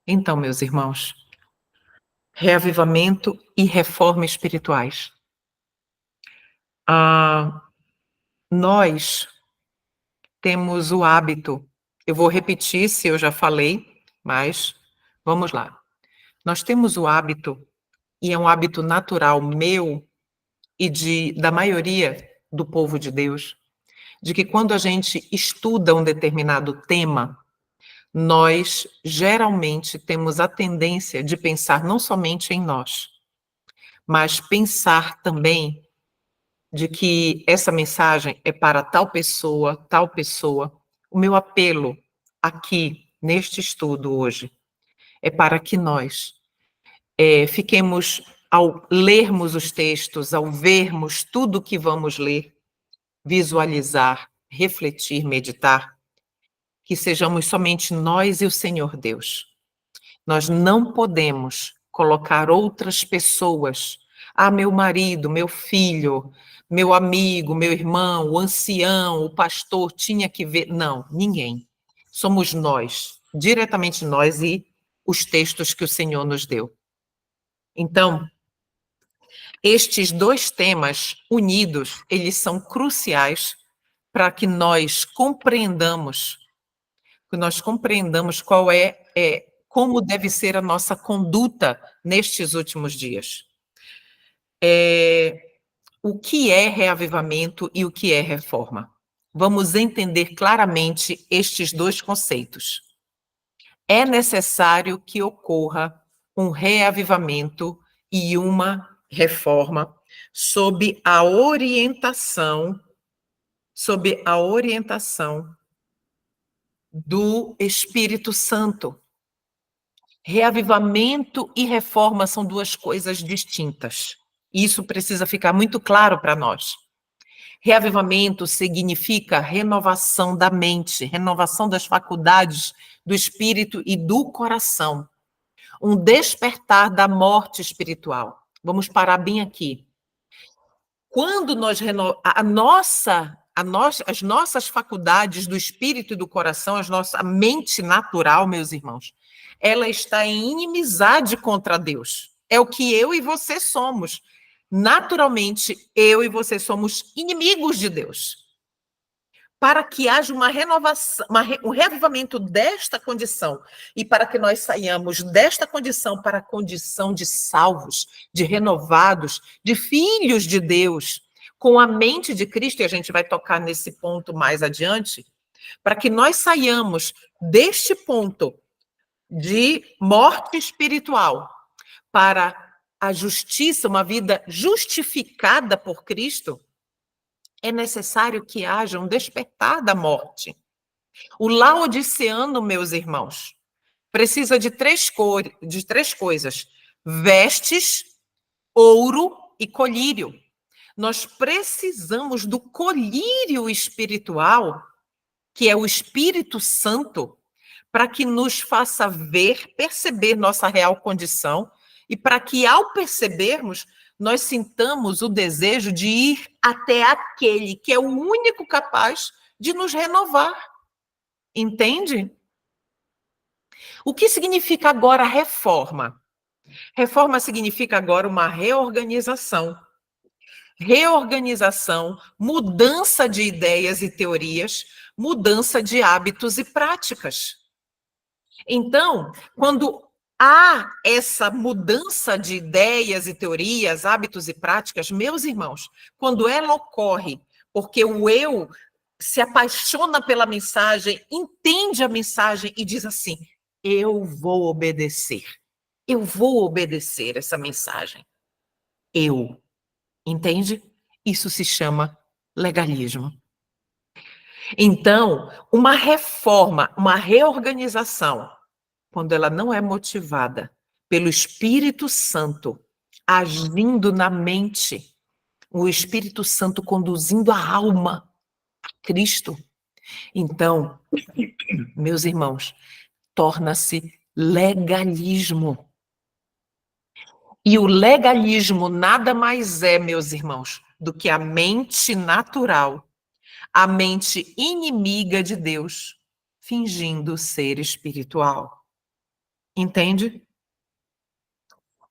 Então, meus irmãos, reavivamento e reforma espirituais. Nós temos o hábito, eu vou repetir se eu já falei, mas vamos lá. Nós temos o hábito, e é um hábito natural meu e da maioria do povo de Deus, de que quando a gente estuda um determinado tema, nós geralmente temos a tendência de pensar não somente em nós, mas pensar também de que essa mensagem é para tal pessoa, tal pessoa. O meu apelo aqui, neste estudo hoje, é para que nós fiquemos, ao lermos os textos, ao vermos tudo que vamos ler, visualizar, refletir, meditar, que sejamos somente nós e o Senhor Deus. Nós não podemos colocar outras pessoas, meu marido, meu filho, meu amigo, meu irmão, o ancião, o pastor, tinha que ver. Não, ninguém. Somos nós, diretamente nós e os textos que o Senhor nos deu. Então, estes dois temas unidos, eles são cruciais para que nós compreendamos qual como deve ser a nossa conduta nestes últimos dias. O que é reavivamento e o que é reforma? Vamos entender claramente estes dois conceitos. É necessário que ocorra um reavivamento e uma reforma sob a orientação do Espírito Santo. Reavivamento e reforma são duas coisas distintas. Isso precisa ficar muito claro para nós. Reavivamento significa renovação da mente, renovação das faculdades do espírito e do coração. Um despertar da morte espiritual. Vamos parar bem aqui. Quando nós as nossas faculdades do espírito e do coração, a nossa mente natural, meus irmãos, ela está em inimizade contra Deus. É o que eu e você somos. Naturalmente, eu e você somos inimigos de Deus. Para que haja uma renovação, um reavivamento desta condição e para que nós saiamos desta condição para a condição de salvos, de renovados, de filhos de Deus, com a mente de Cristo, e a gente vai tocar nesse ponto mais adiante, para que nós saiamos deste ponto de morte espiritual para a justiça, uma vida justificada por Cristo, é necessário que haja um despertar da morte. O laodiceano, meus irmãos, precisa de três coisas: vestes, ouro e colírio. Nós precisamos do colírio espiritual, que é o Espírito Santo, para que nos faça ver, perceber nossa real condição e para que, ao percebermos, nós sintamos o desejo de ir até aquele que é o único capaz de nos renovar. Entende? O que significa agora reforma? Reforma significa agora uma reorganização. Reorganização, mudança de ideias e teorias, mudança de hábitos e práticas. Então, quando há essa mudança de ideias e teorias, hábitos e práticas, meus irmãos, quando ela ocorre porque o eu se apaixona pela mensagem, entende a mensagem e diz assim: eu vou obedecer essa mensagem. Entende? Isso se chama legalismo. Então, uma reforma, uma reorganização, quando ela não é motivada pelo Espírito Santo agindo na mente, o Espírito Santo conduzindo a alma a Cristo, então, meus irmãos, torna-se legalismo. E o legalismo nada mais é, meus irmãos, do que a mente natural, a mente inimiga de Deus, fingindo ser espiritual. Entende?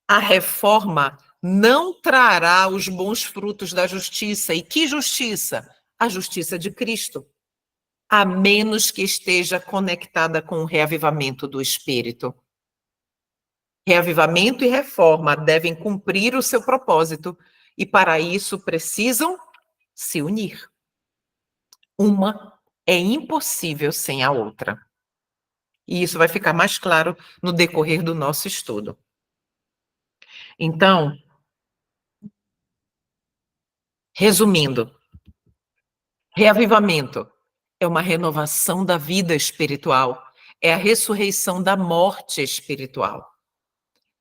A reforma não trará os bons frutos da justiça. E que justiça? A justiça de Cristo. A menos que esteja conectada com o reavivamento do Espírito. Reavivamento e reforma devem cumprir o seu propósito e, para isso, precisam se unir. Uma é impossível sem a outra. E isso vai ficar mais claro no decorrer do nosso estudo. Então, resumindo, reavivamento é uma renovação da vida espiritual, é a ressurreição da morte espiritual.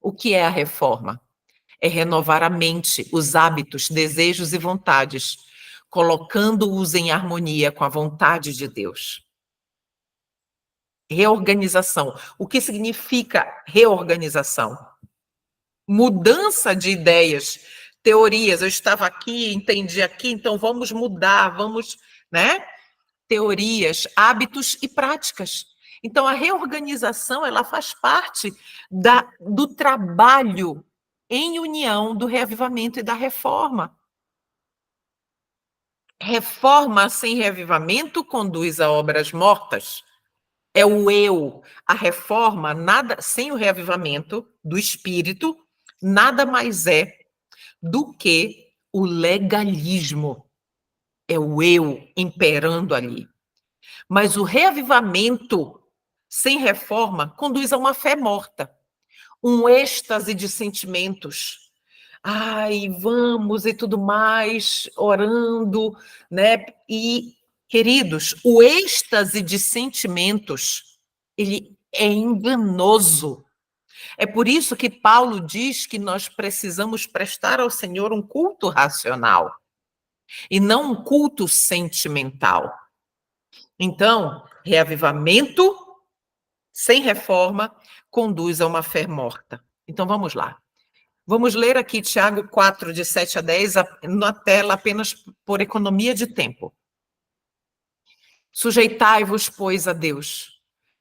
O que é a reforma? É renovar a mente, os hábitos, desejos e vontades, colocando-os em harmonia com a vontade de Deus. Reorganização. O que significa reorganização? Mudança de ideias, teorias. Eu estava aqui, entendi aqui, então vamos mudar, vamos, né? Teorias, hábitos e práticas. Então, a reorganização, ela faz parte do trabalho em união do reavivamento e da reforma. Reforma sem reavivamento conduz a obras mortas. É o eu. A reforma, nada sem o reavivamento do espírito, nada mais é do que o legalismo. É o eu imperando ali. Mas o reavivamento sem reforma conduz a uma fé morta, um êxtase de sentimentos. Ai, vamos e tudo mais, orando, né? E, queridos, o êxtase de sentimentos, ele é enganoso. É por isso que Paulo diz que nós precisamos prestar ao Senhor um culto racional e não um culto sentimental. Então, reavivamento sem reforma conduz a uma fé morta. Então, vamos lá. Vamos ler aqui Tiago 4, de 7 a 10, na tela, apenas por economia de tempo. Sujeitai-vos, pois, a Deus,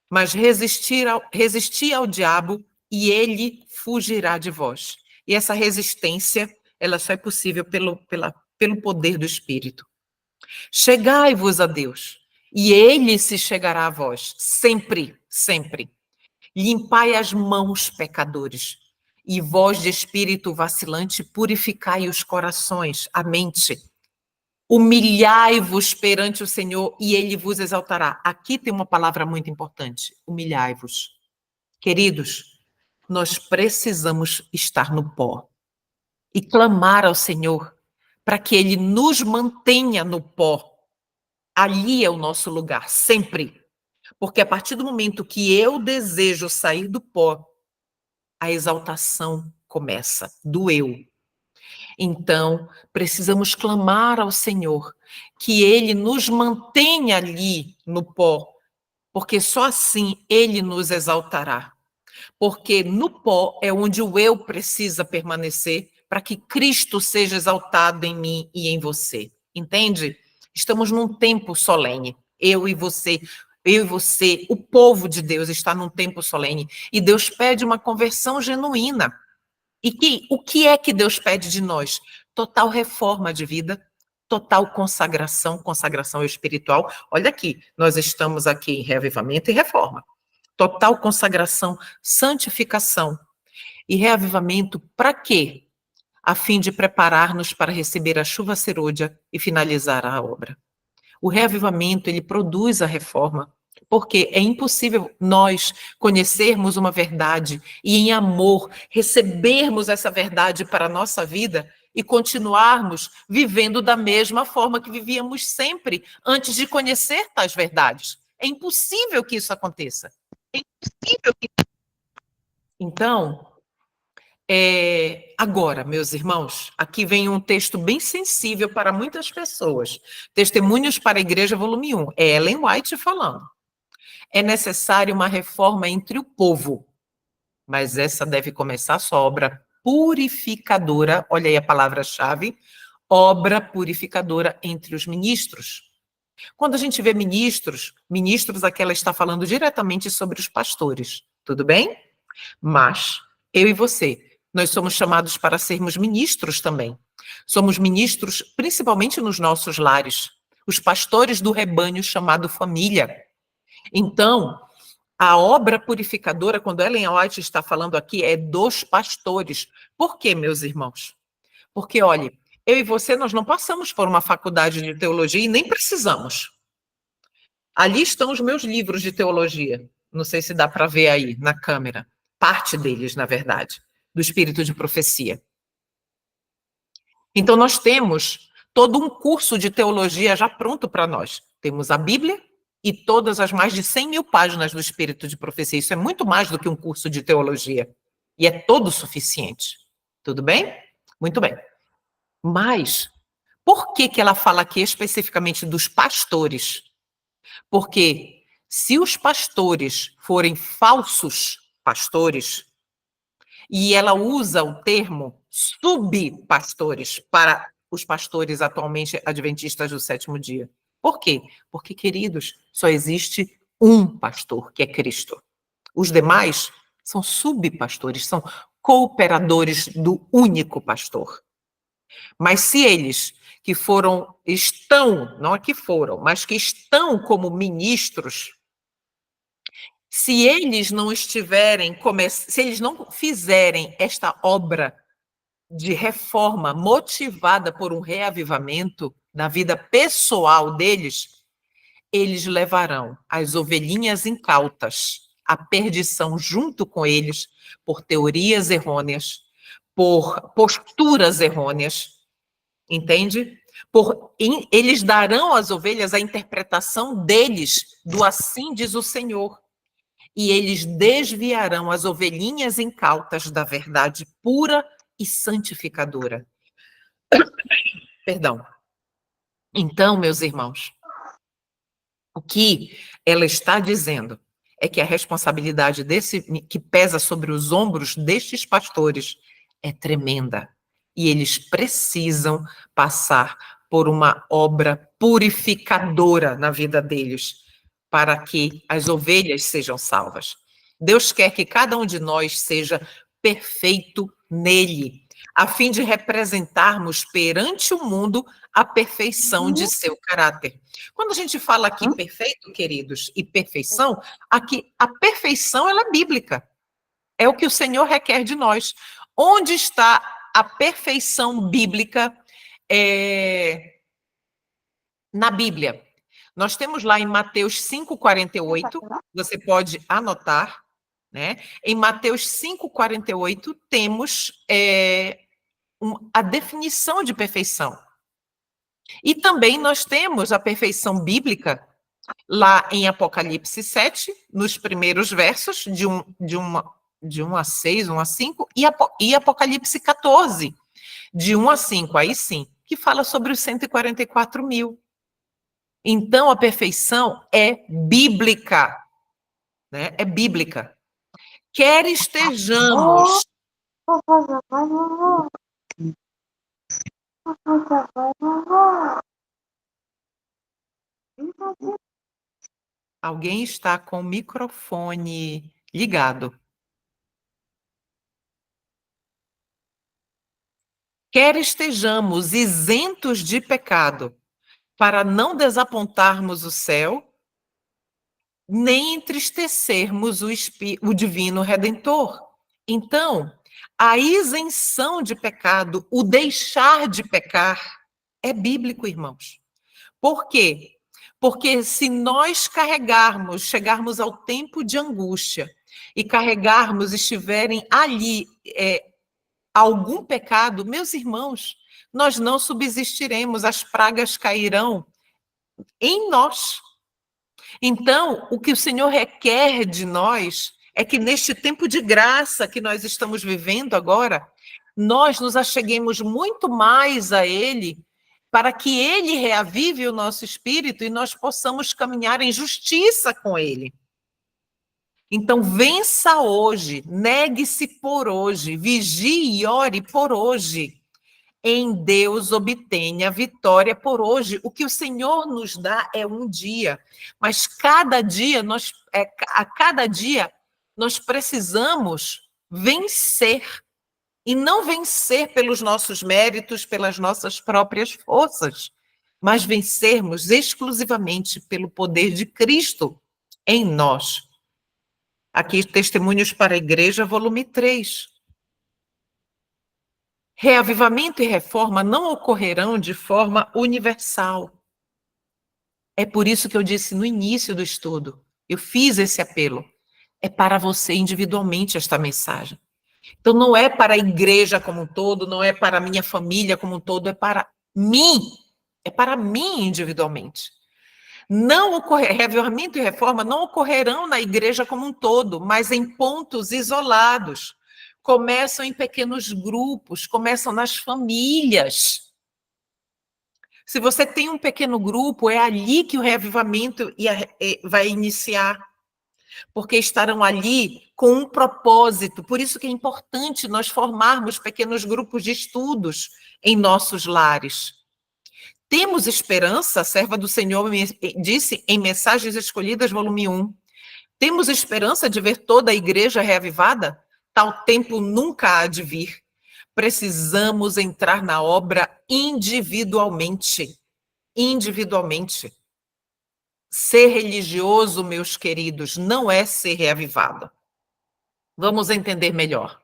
mas resisti ao diabo e ele fugirá de vós. E essa resistência, ela só é possível pelo poder do Espírito. Chegai-vos a Deus, e ele se chegará a vós, sempre, sempre. Limpai as mãos, pecadores, e vós de espírito vacilante, purificai os corações, a mente. Humilhai-vos perante o Senhor, e ele vos exaltará. Aqui tem uma palavra muito importante, humilhai-vos. Queridos, nós precisamos estar no pó e clamar ao Senhor para que ele nos mantenha no pó. Ali é o nosso lugar, sempre. Porque a partir do momento que eu desejo sair do pó, a exaltação começa, do eu. Então, precisamos clamar ao Senhor que ele nos mantenha ali no pó, porque só assim ele nos exaltará. Porque no pó é onde o eu precisa permanecer para que Cristo seja exaltado em mim e em você. Entende? Estamos num tempo solene, eu e você, o povo de Deus está num tempo solene, e Deus pede uma conversão genuína. E o que é que Deus pede de nós? Total reforma de vida, total consagração, consagração espiritual. Olha aqui, nós estamos aqui em reavivamento e reforma. Total consagração, santificação e reavivamento para quê? A fim de preparar-nos para receber a chuva serôdia e finalizar a obra. O reavivamento, ele produz a reforma, porque é impossível nós conhecermos uma verdade e, em amor, recebermos essa verdade para a nossa vida e continuarmos vivendo da mesma forma que vivíamos sempre antes de conhecer tais verdades. É impossível que isso aconteça. É impossível que... Então, agora, meus irmãos, aqui vem um texto bem sensível para muitas pessoas. Testemunhos para a Igreja, volume 1. É Ellen White falando. É necessária uma reforma entre o povo, mas essa deve começar a sua obra purificadora, olha aí a palavra-chave, obra purificadora entre os ministros. Quando a gente vê ministros, aqui ela está falando diretamente sobre os pastores, tudo bem? Mas eu e você, nós somos chamados para sermos ministros também. Somos ministros principalmente nos nossos lares, os pastores do rebanho chamado família. Então, a obra purificadora, quando Ellen White está falando aqui, é dos pastores. Por quê, meus irmãos? Porque, olhe, eu e você, nós não passamos por uma faculdade de teologia e nem precisamos. Ali estão os meus livros de teologia. Não sei se dá para ver aí na câmera. Parte deles, na verdade, do espírito de profecia. Então, nós temos todo um curso de teologia já pronto para nós. Temos a Bíblia e todas as mais de 100 mil páginas do espírito de profecia. Isso é muito mais do que um curso de teologia. E é todo suficiente. Tudo bem? Muito bem. Mas, por que ela fala aqui especificamente dos pastores? Porque se os pastores forem falsos pastores, e ela usa o termo subpastores para os pastores atualmente adventistas do sétimo dia. Por quê? Porque, queridos, só existe um pastor, que é Cristo. Os demais são subpastores, são cooperadores do único pastor. Mas se eles que estão, não é que foram, mas que estão como ministros, se eles não estiverem, se eles não fizerem esta obra de reforma motivada por um reavivamento na vida pessoal deles, eles levarão as ovelhinhas incautas à perdição junto com eles por teorias errôneas, por posturas errôneas, entende? Eles darão às ovelhas a interpretação deles do assim diz o Senhor. E eles desviarão as ovelhinhas incautas da verdade pura e santificadora. Perdão. Então, meus irmãos, o que ela está dizendo é que a responsabilidade que pesa sobre os ombros destes pastores é tremenda. E eles precisam passar por uma obra purificadora na vida deles, para que as ovelhas sejam salvas. Deus quer que cada um de nós seja perfeito nele, a fim de representarmos perante o mundo a perfeição de seu caráter. Quando a gente fala aqui perfeito, queridos, e perfeição, aqui a perfeição ela é bíblica. É o que o Senhor requer de nós. Onde está a perfeição bíblica na Bíblia? Nós temos lá em Mateus 5,48, você pode anotar, né? Em Mateus 5,48 temos a definição de perfeição. E também nós temos a perfeição bíblica lá em Apocalipse 7, nos primeiros versos, de 1 a 6, 1 a 5, e Apocalipse 14, de 1 a 5, aí sim, que fala sobre os 144 mil. Então, a perfeição é bíblica, né? É bíblica. Quer estejamos... Alguém está com o microfone ligado. Quer estejamos isentos de pecado, para não desapontarmos o céu, nem entristecermos o divino Redentor. Então, a isenção de pecado, o deixar de pecar, é bíblico, irmãos. Por quê? Porque se nós chegarmos ao tempo de angústia e estiverem ali algum pecado, meus irmãos, nós não subsistiremos, as pragas cairão em nós. Então, o que o Senhor requer de nós é que neste tempo de graça que nós estamos vivendo agora, nós nos acheguemos muito mais a Ele, para que Ele reavive o nosso espírito e nós possamos caminhar em justiça com Ele. Então, vença hoje, negue-se por hoje, vigie e ore por hoje. Em Deus obtenha vitória por hoje. O que o Senhor nos dá é um dia, mas a cada dia Nós precisamos vencer. E não vencer pelos nossos méritos, pelas nossas próprias forças, mas vencermos exclusivamente pelo poder de Cristo em nós. Aqui, Testemunhos para a Igreja, volume 3. Reavivamento e reforma não ocorrerão de forma universal. É por isso que eu disse no início do estudo, eu fiz esse apelo. É para você individualmente esta mensagem. Então, não é para a igreja como um todo, não é para a minha família como um todo, é para mim. É para mim individualmente. Reavivamento e reforma não ocorrerão na igreja como um todo, mas em pontos isolados. Começam em pequenos grupos, começam nas famílias. Se você tem um pequeno grupo, é ali que o reavivamento vai iniciar. Porque estarão ali com um propósito. Por isso que é importante nós formarmos pequenos grupos de estudos em nossos lares. Temos esperança, a serva do Senhor disse em Mensagens Escolhidas, volume 1. Temos esperança de ver toda a igreja reavivada? Tal tempo nunca há de vir. Precisamos entrar na obra individualmente. Individualmente. Ser religioso, meus queridos, não é ser reavivado. Vamos entender melhor.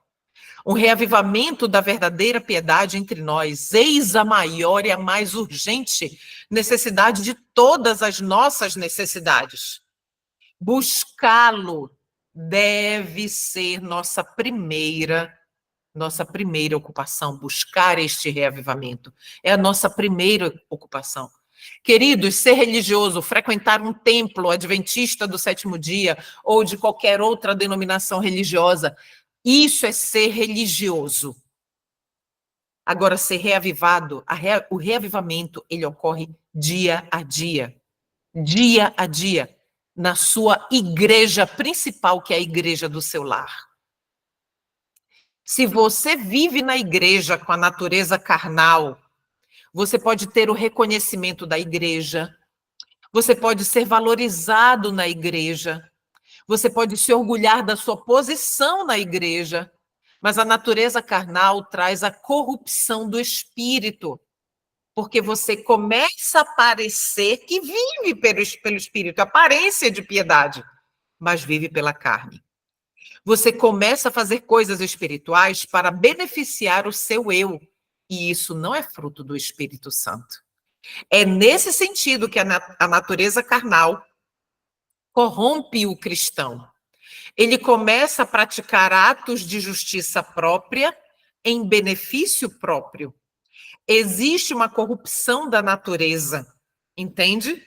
Um reavivamento da verdadeira piedade entre nós, eis a maior e a mais urgente necessidade de todas as nossas necessidades. Buscá-lo deve ser nossa primeira ocupação, buscar este reavivamento. É a nossa primeira ocupação. Queridos, ser religioso, frequentar um templo adventista do sétimo dia ou de qualquer outra denominação religiosa, isso é ser religioso. Agora, ser reavivado, o reavivamento, ele ocorre dia a dia, na sua igreja principal, que é a igreja do seu lar. Se você vive na igreja com a natureza carnal, você pode ter o reconhecimento da igreja, você pode ser valorizado na igreja, você pode se orgulhar da sua posição na igreja, mas a natureza carnal traz a corrupção do espírito, porque você começa a parecer que vive pelo espírito, aparência de piedade, mas vive pela carne. Você começa a fazer coisas espirituais para beneficiar o seu eu, e isso não é fruto do Espírito Santo. É nesse sentido que a natureza carnal corrompe o cristão. Ele começa a praticar atos de justiça própria em benefício próprio. Existe uma corrupção da natureza, entende?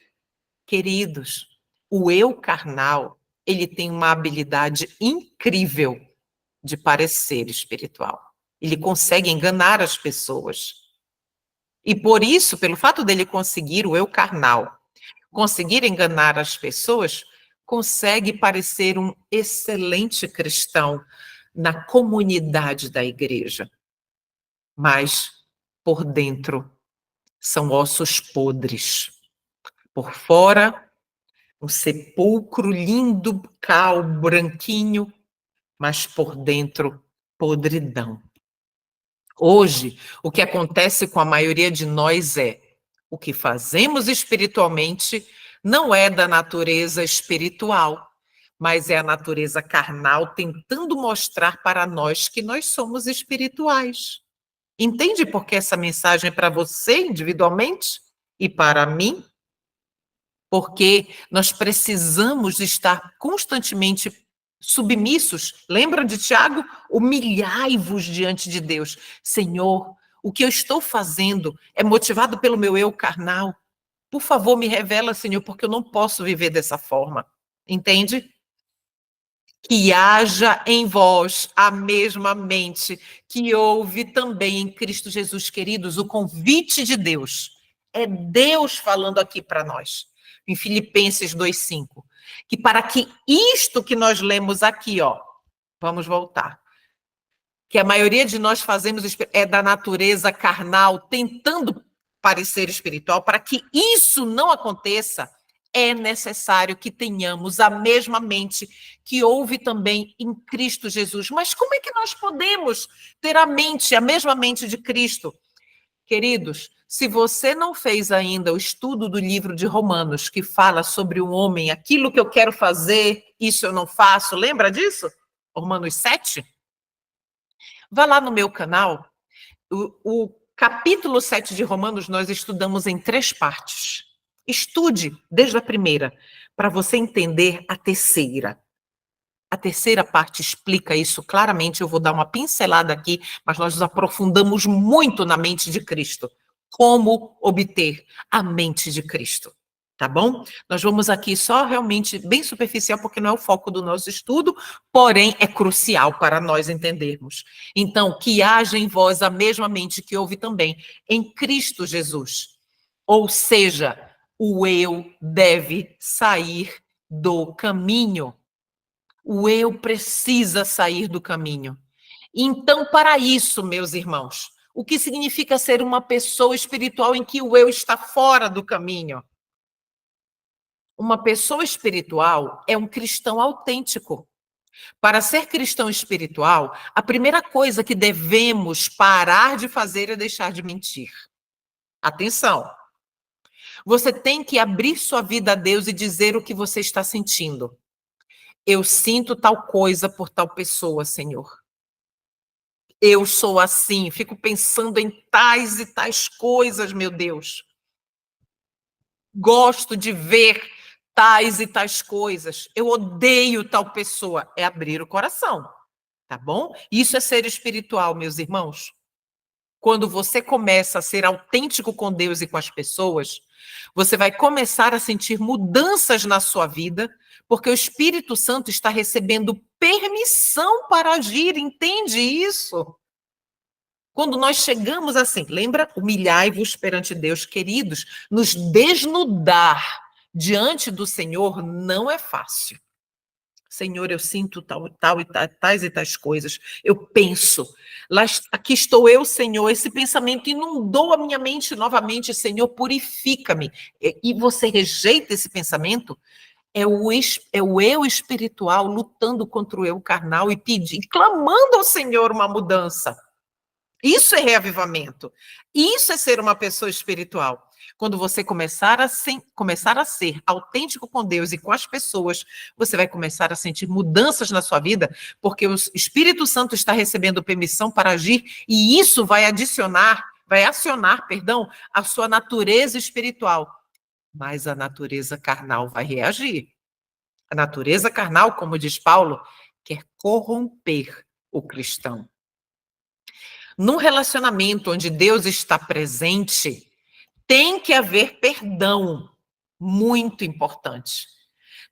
Queridos, o eu carnal, ele tem uma habilidade incrível de parecer espiritual. Ele consegue enganar as pessoas. E por isso, pelo fato dele conseguir, o eu carnal, conseguir enganar as pessoas, consegue parecer um excelente cristão na comunidade da igreja. Mas, por dentro, são ossos podres. Por fora, um sepulcro lindo, cal, branquinho, mas por dentro, podridão. Hoje, o que acontece com a maioria de nós é o que fazemos espiritualmente não é da natureza espiritual, mas é a natureza carnal tentando mostrar para nós que nós somos espirituais. Entende por que essa mensagem é para você individualmente e para mim? Porque nós precisamos estar constantemente submissos. Lembra de Tiago? Humilhai-vos diante de Deus. Senhor, o que eu estou fazendo é motivado pelo meu eu carnal. Por favor, me revela, Senhor, porque eu não posso viver dessa forma. Entende? Que haja em vós a mesma mente que houve também em Cristo Jesus, queridos, o convite de Deus. É Deus falando aqui para nós, em Filipenses 2:5, que para que isto que nós lemos aqui, vamos voltar, que a maioria de nós fazemos é da natureza carnal, tentando parecer espiritual, para que isso não aconteça, é necessário que tenhamos a mesma mente que houve também em Cristo Jesus. Mas como é que nós podemos ter a mesma mente de Cristo? Queridos, se você não fez ainda o estudo do livro de Romanos, que fala sobre o homem, aquilo que eu quero fazer, isso eu não faço, lembra disso? Romanos 7? Vá lá no meu canal. O capítulo 7 de Romanos nós estudamos em 3 partes. Estude desde a primeira, para você entender a terceira. A terceira parte explica isso claramente. Eu vou dar uma pincelada aqui, mas nós nos aprofundamos muito na mente de Cristo. Como obter a mente de Cristo. Tá bom? Nós vamos aqui só realmente bem superficial, porque não é o foco do nosso estudo, porém é crucial para nós entendermos. Então, que haja em vós a mesma mente que houve também em Cristo Jesus. Ou seja, o eu deve sair do caminho. O eu precisa sair do caminho. Então, para isso, meus irmãos, o que significa ser uma pessoa espiritual em que o eu está fora do caminho? Uma pessoa espiritual é um cristão autêntico. Para ser cristão espiritual, a primeira coisa que devemos parar de fazer é deixar de mentir. Atenção! Você tem que abrir sua vida a Deus e dizer o que você está sentindo. Eu sinto tal coisa por tal pessoa, Senhor. Eu sou assim, fico pensando em tais e tais coisas, meu Deus. Gosto de ver tais e tais coisas. Eu odeio tal pessoa. É abrir o coração, tá bom? Isso é ser espiritual, meus irmãos. Quando você começa a ser autêntico com Deus e com as pessoas, você vai começar a sentir mudanças na sua vida, porque o Espírito Santo está recebendo permissão para agir, entende isso? Quando nós chegamos assim, lembra? Humilhai-vos perante Deus, queridos, nos desnudar diante do Senhor não é fácil. Senhor, eu sinto tal e tais e tais coisas. Eu penso, aqui estou eu, Senhor, esse pensamento inundou a minha mente novamente, Senhor, purifica-me. E você rejeita esse pensamento? É o eu espiritual lutando contra o eu carnal e pedindo, clamando ao Senhor uma mudança. Isso é reavivamento. Isso é ser uma pessoa espiritual. Quando você começar a ser autêntico com Deus e com as pessoas, você vai começar a sentir mudanças na sua vida, porque o Espírito Santo está recebendo permissão para agir, e isso vai acionar, a sua natureza espiritual. Mas a natureza carnal vai reagir. A natureza carnal, como diz Paulo, quer corromper o cristão. Num relacionamento onde Deus está presente, tem que haver perdão, muito importante.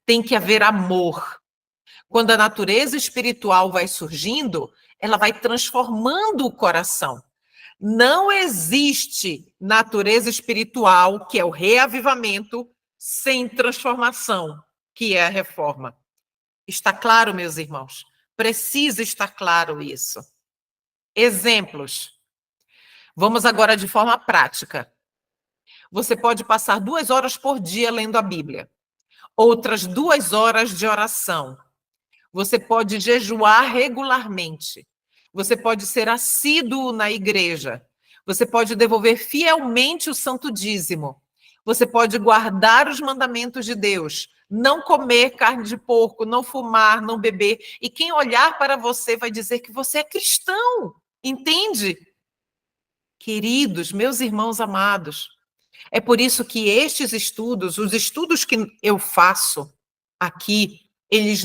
Tem que haver amor. Quando a natureza espiritual vai surgindo, ela vai transformando o coração. Não existe natureza espiritual, que é o reavivamento, sem transformação, que é a reforma. Está claro, meus irmãos? Precisa estar claro isso. Exemplos. Vamos agora de forma prática. Você pode passar 2 horas por dia lendo a Bíblia, outras 2 horas de oração. Você pode jejuar regularmente. Você pode ser assíduo na igreja. Você pode devolver fielmente o santo dízimo. Você pode guardar os mandamentos de Deus. Não comer carne de porco, não fumar, não beber. E quem olhar para você vai dizer que você é cristão. Entende? Queridos, meus irmãos amados, é por isso que estes estudos, os estudos que eu faço aqui, eles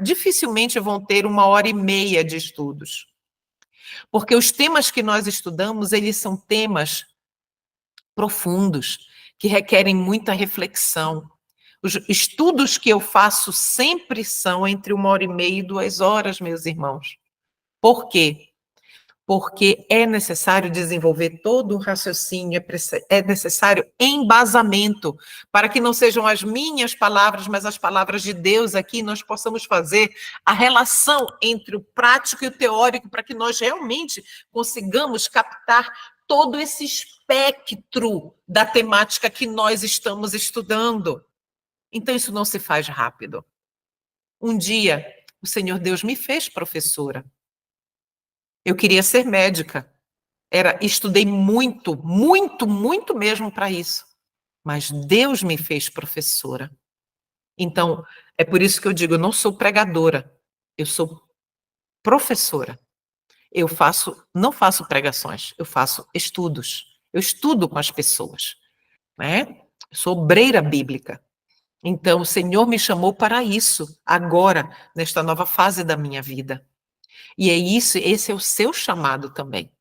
dificilmente vão ter 1h30 de estudos. Porque os temas que nós estudamos, eles são temas profundos, que requerem muita reflexão. Os estudos que eu faço sempre são entre 1h30 e 2 horas, meus irmãos. Por quê? Porque é necessário desenvolver todo um raciocínio, é necessário embasamento, para que não sejam as minhas palavras, mas as palavras de Deus aqui, nós possamos fazer a relação entre o prático e o teórico, para que nós realmente consigamos captar todo esse espectro da temática que nós estamos estudando. Então, isso não se faz rápido. Um dia, o Senhor Deus me fez professora. Eu queria ser médica. Estudei muito, muito, muito mesmo para isso. Mas Deus me fez professora. Então, é por isso que eu digo, eu não sou pregadora, eu sou professora. Não faço pregações, eu faço estudos. Eu estudo com as pessoas, né? Eu sou obreira bíblica. Então, o Senhor me chamou para isso, agora, nesta nova fase da minha vida. E é isso, esse é o seu chamado também.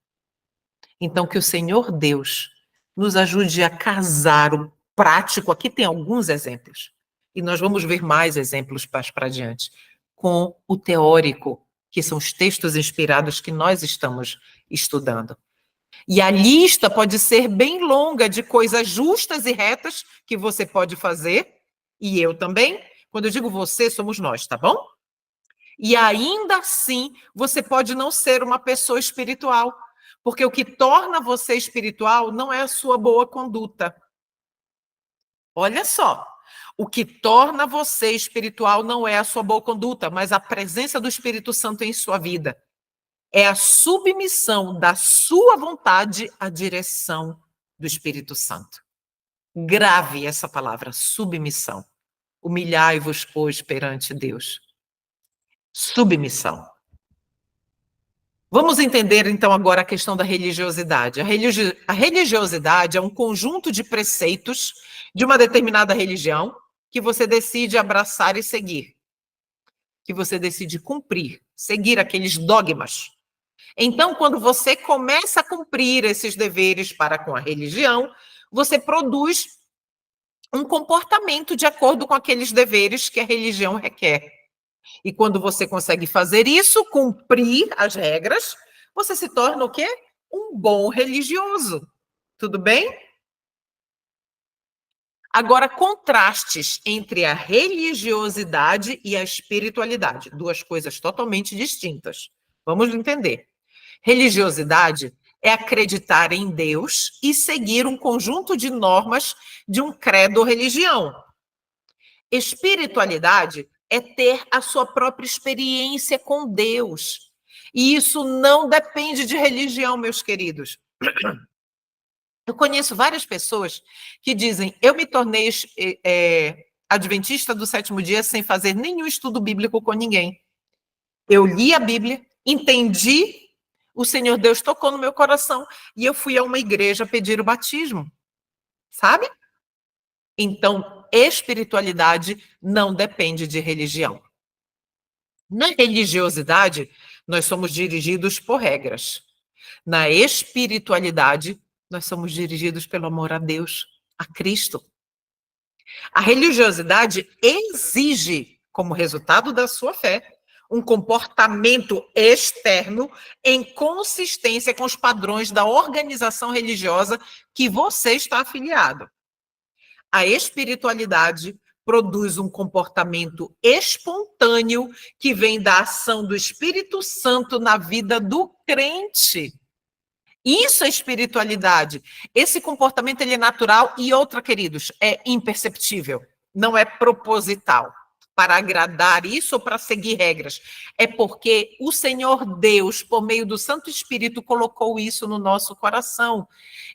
Então, que o Senhor Deus nos ajude a casar o prático. Aqui tem alguns exemplos, e nós vamos ver mais exemplos para diante, com o teórico, que são os textos inspirados que nós estamos estudando. E a lista pode ser bem longa de coisas justas e retas que você pode fazer, e eu também. Quando eu digo você, somos nós, tá bom? E ainda assim, você pode não ser uma pessoa espiritual, porque o que torna você espiritual não é a sua boa conduta. Olha só, o que torna você espiritual não é a sua boa conduta, mas a presença do Espírito Santo em sua vida. É a submissão da sua vontade à direção do Espírito Santo. Grave essa palavra, submissão. Humilhai-vos, pois, perante Deus. Submissão. Vamos entender, então, agora a questão da religiosidade. A religiosidade é um conjunto de preceitos de uma determinada religião que você decide abraçar e seguir, que você decide cumprir, seguir aqueles dogmas. Então, quando você começa a cumprir esses deveres para com a religião, você produz um comportamento de acordo com aqueles deveres que a religião requer. E quando você consegue fazer isso, cumprir as regras, você se torna o quê? Um bom religioso. Tudo bem? Agora, contrastes entre a religiosidade e a espiritualidade. Duas coisas totalmente distintas. Vamos entender. Religiosidade é acreditar em Deus e seguir um conjunto de normas de um credo ou religião. Espiritualidade é ter a sua própria experiência com Deus. E isso não depende de religião, meus queridos. Eu conheço várias pessoas que dizem: eu me tornei adventista do sétimo dia sem fazer nenhum estudo bíblico com ninguém. Eu li a Bíblia, entendi, o Senhor Deus tocou no meu coração e eu fui a uma igreja pedir o batismo. Sabe? Então, espiritualidade não depende de religião. Na religiosidade, nós somos dirigidos por regras. Na espiritualidade, nós somos dirigidos pelo amor a Deus, a Cristo. A religiosidade exige, como resultado da sua fé, um comportamento externo em consistência com os padrões da organização religiosa que você está afiliado. A espiritualidade produz um comportamento espontâneo que vem da ação do Espírito Santo na vida do crente. Isso é espiritualidade. Esse comportamento ele é natural e outra, queridos, é imperceptível, não é proposital para agradar isso ou para seguir regras. É porque o Senhor Deus, por meio do Santo Espírito, colocou isso no nosso coração.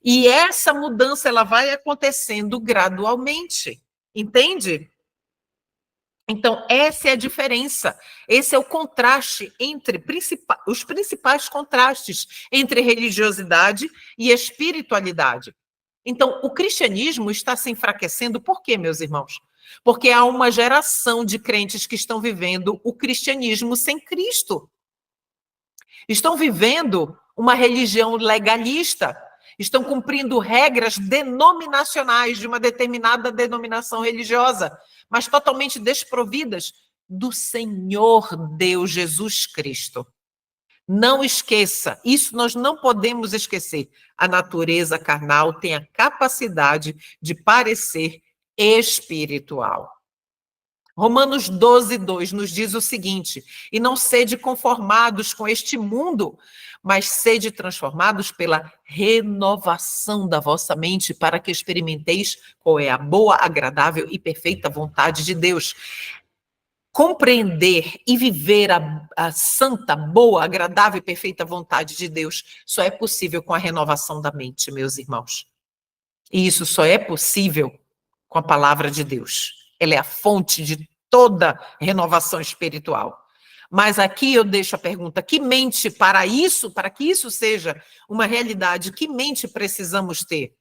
E essa mudança ela vai acontecendo gradualmente. Entende? Então, essa é a diferença. Esse é o contraste entre os principais contrastes entre religiosidade e espiritualidade. Então, o cristianismo está se enfraquecendo por quê, meus irmãos? Porque há uma geração de crentes que estão vivendo o cristianismo sem Cristo. Estão vivendo uma religião legalista. Estão cumprindo regras denominacionais de uma determinada denominação religiosa, mas totalmente desprovidas do Senhor Deus Jesus Cristo. Não esqueça, isso nós não podemos esquecer. A natureza carnal tem a capacidade de parecer espiritual. Romanos 12:2 nos diz o seguinte: e não sede conformados com este mundo, mas sede transformados pela renovação da vossa mente, para que experimenteis qual é a boa, agradável e perfeita vontade de Deus. Compreender e viver a santa, boa, agradável e perfeita vontade de Deus só é possível com a renovação da mente, meus irmãos. E isso só é possível com a palavra de Deus. Ela é a fonte de toda renovação espiritual. Mas aqui eu deixo a pergunta: que mente para isso, para que isso seja uma realidade, que mente precisamos ter?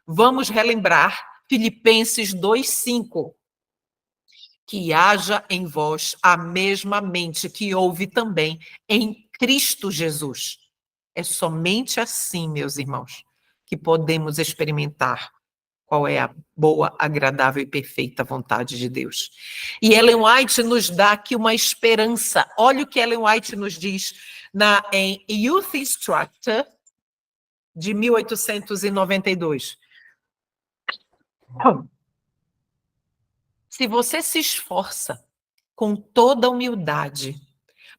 Vamos relembrar Filipenses 2:5. Que haja em vós a mesma mente que houve também em Cristo Jesus. É somente assim, meus irmãos, que podemos experimentar qual é a boa, agradável e perfeita vontade de Deus. E Ellen White nos dá aqui uma esperança. Olha o que Ellen White nos diz em Youth Instructor, de 1892. Se você se esforça com toda humildade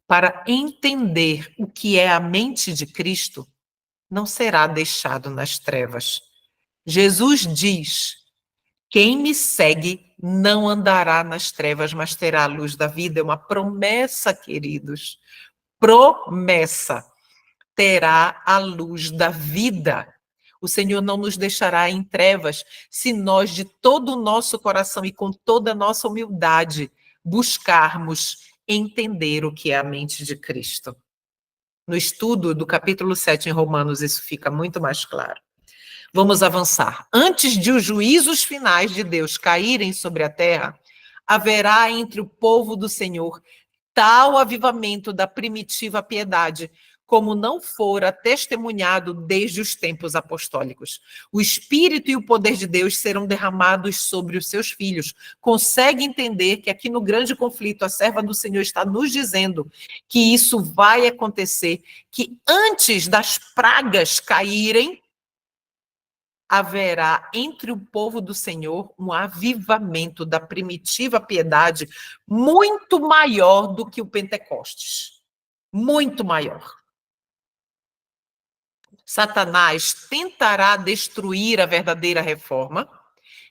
para entender o que é a mente de Cristo, não será deixado nas trevas. Jesus diz: quem me segue não andará nas trevas, mas terá a luz da vida. É uma promessa, queridos. Promessa. Terá a luz da vida. O Senhor não nos deixará em trevas se nós, de todo o nosso coração e com toda a nossa humildade, buscarmos entender o que é a mente de Cristo. No estudo do capítulo 7 em Romanos, isso fica muito mais claro. Vamos avançar. Antes de os juízos finais de Deus caírem sobre a terra, haverá entre o povo do Senhor tal avivamento da primitiva piedade, como não fora testemunhado desde os tempos apostólicos. O Espírito e o poder de Deus serão derramados sobre os seus filhos. Consegue entender que aqui no grande conflito, a serva do Senhor está nos dizendo que isso vai acontecer, que antes das pragas caírem, haverá entre o povo do Senhor um avivamento da primitiva piedade muito maior do que o Pentecostes. Muito maior. Satanás tentará destruir a verdadeira reforma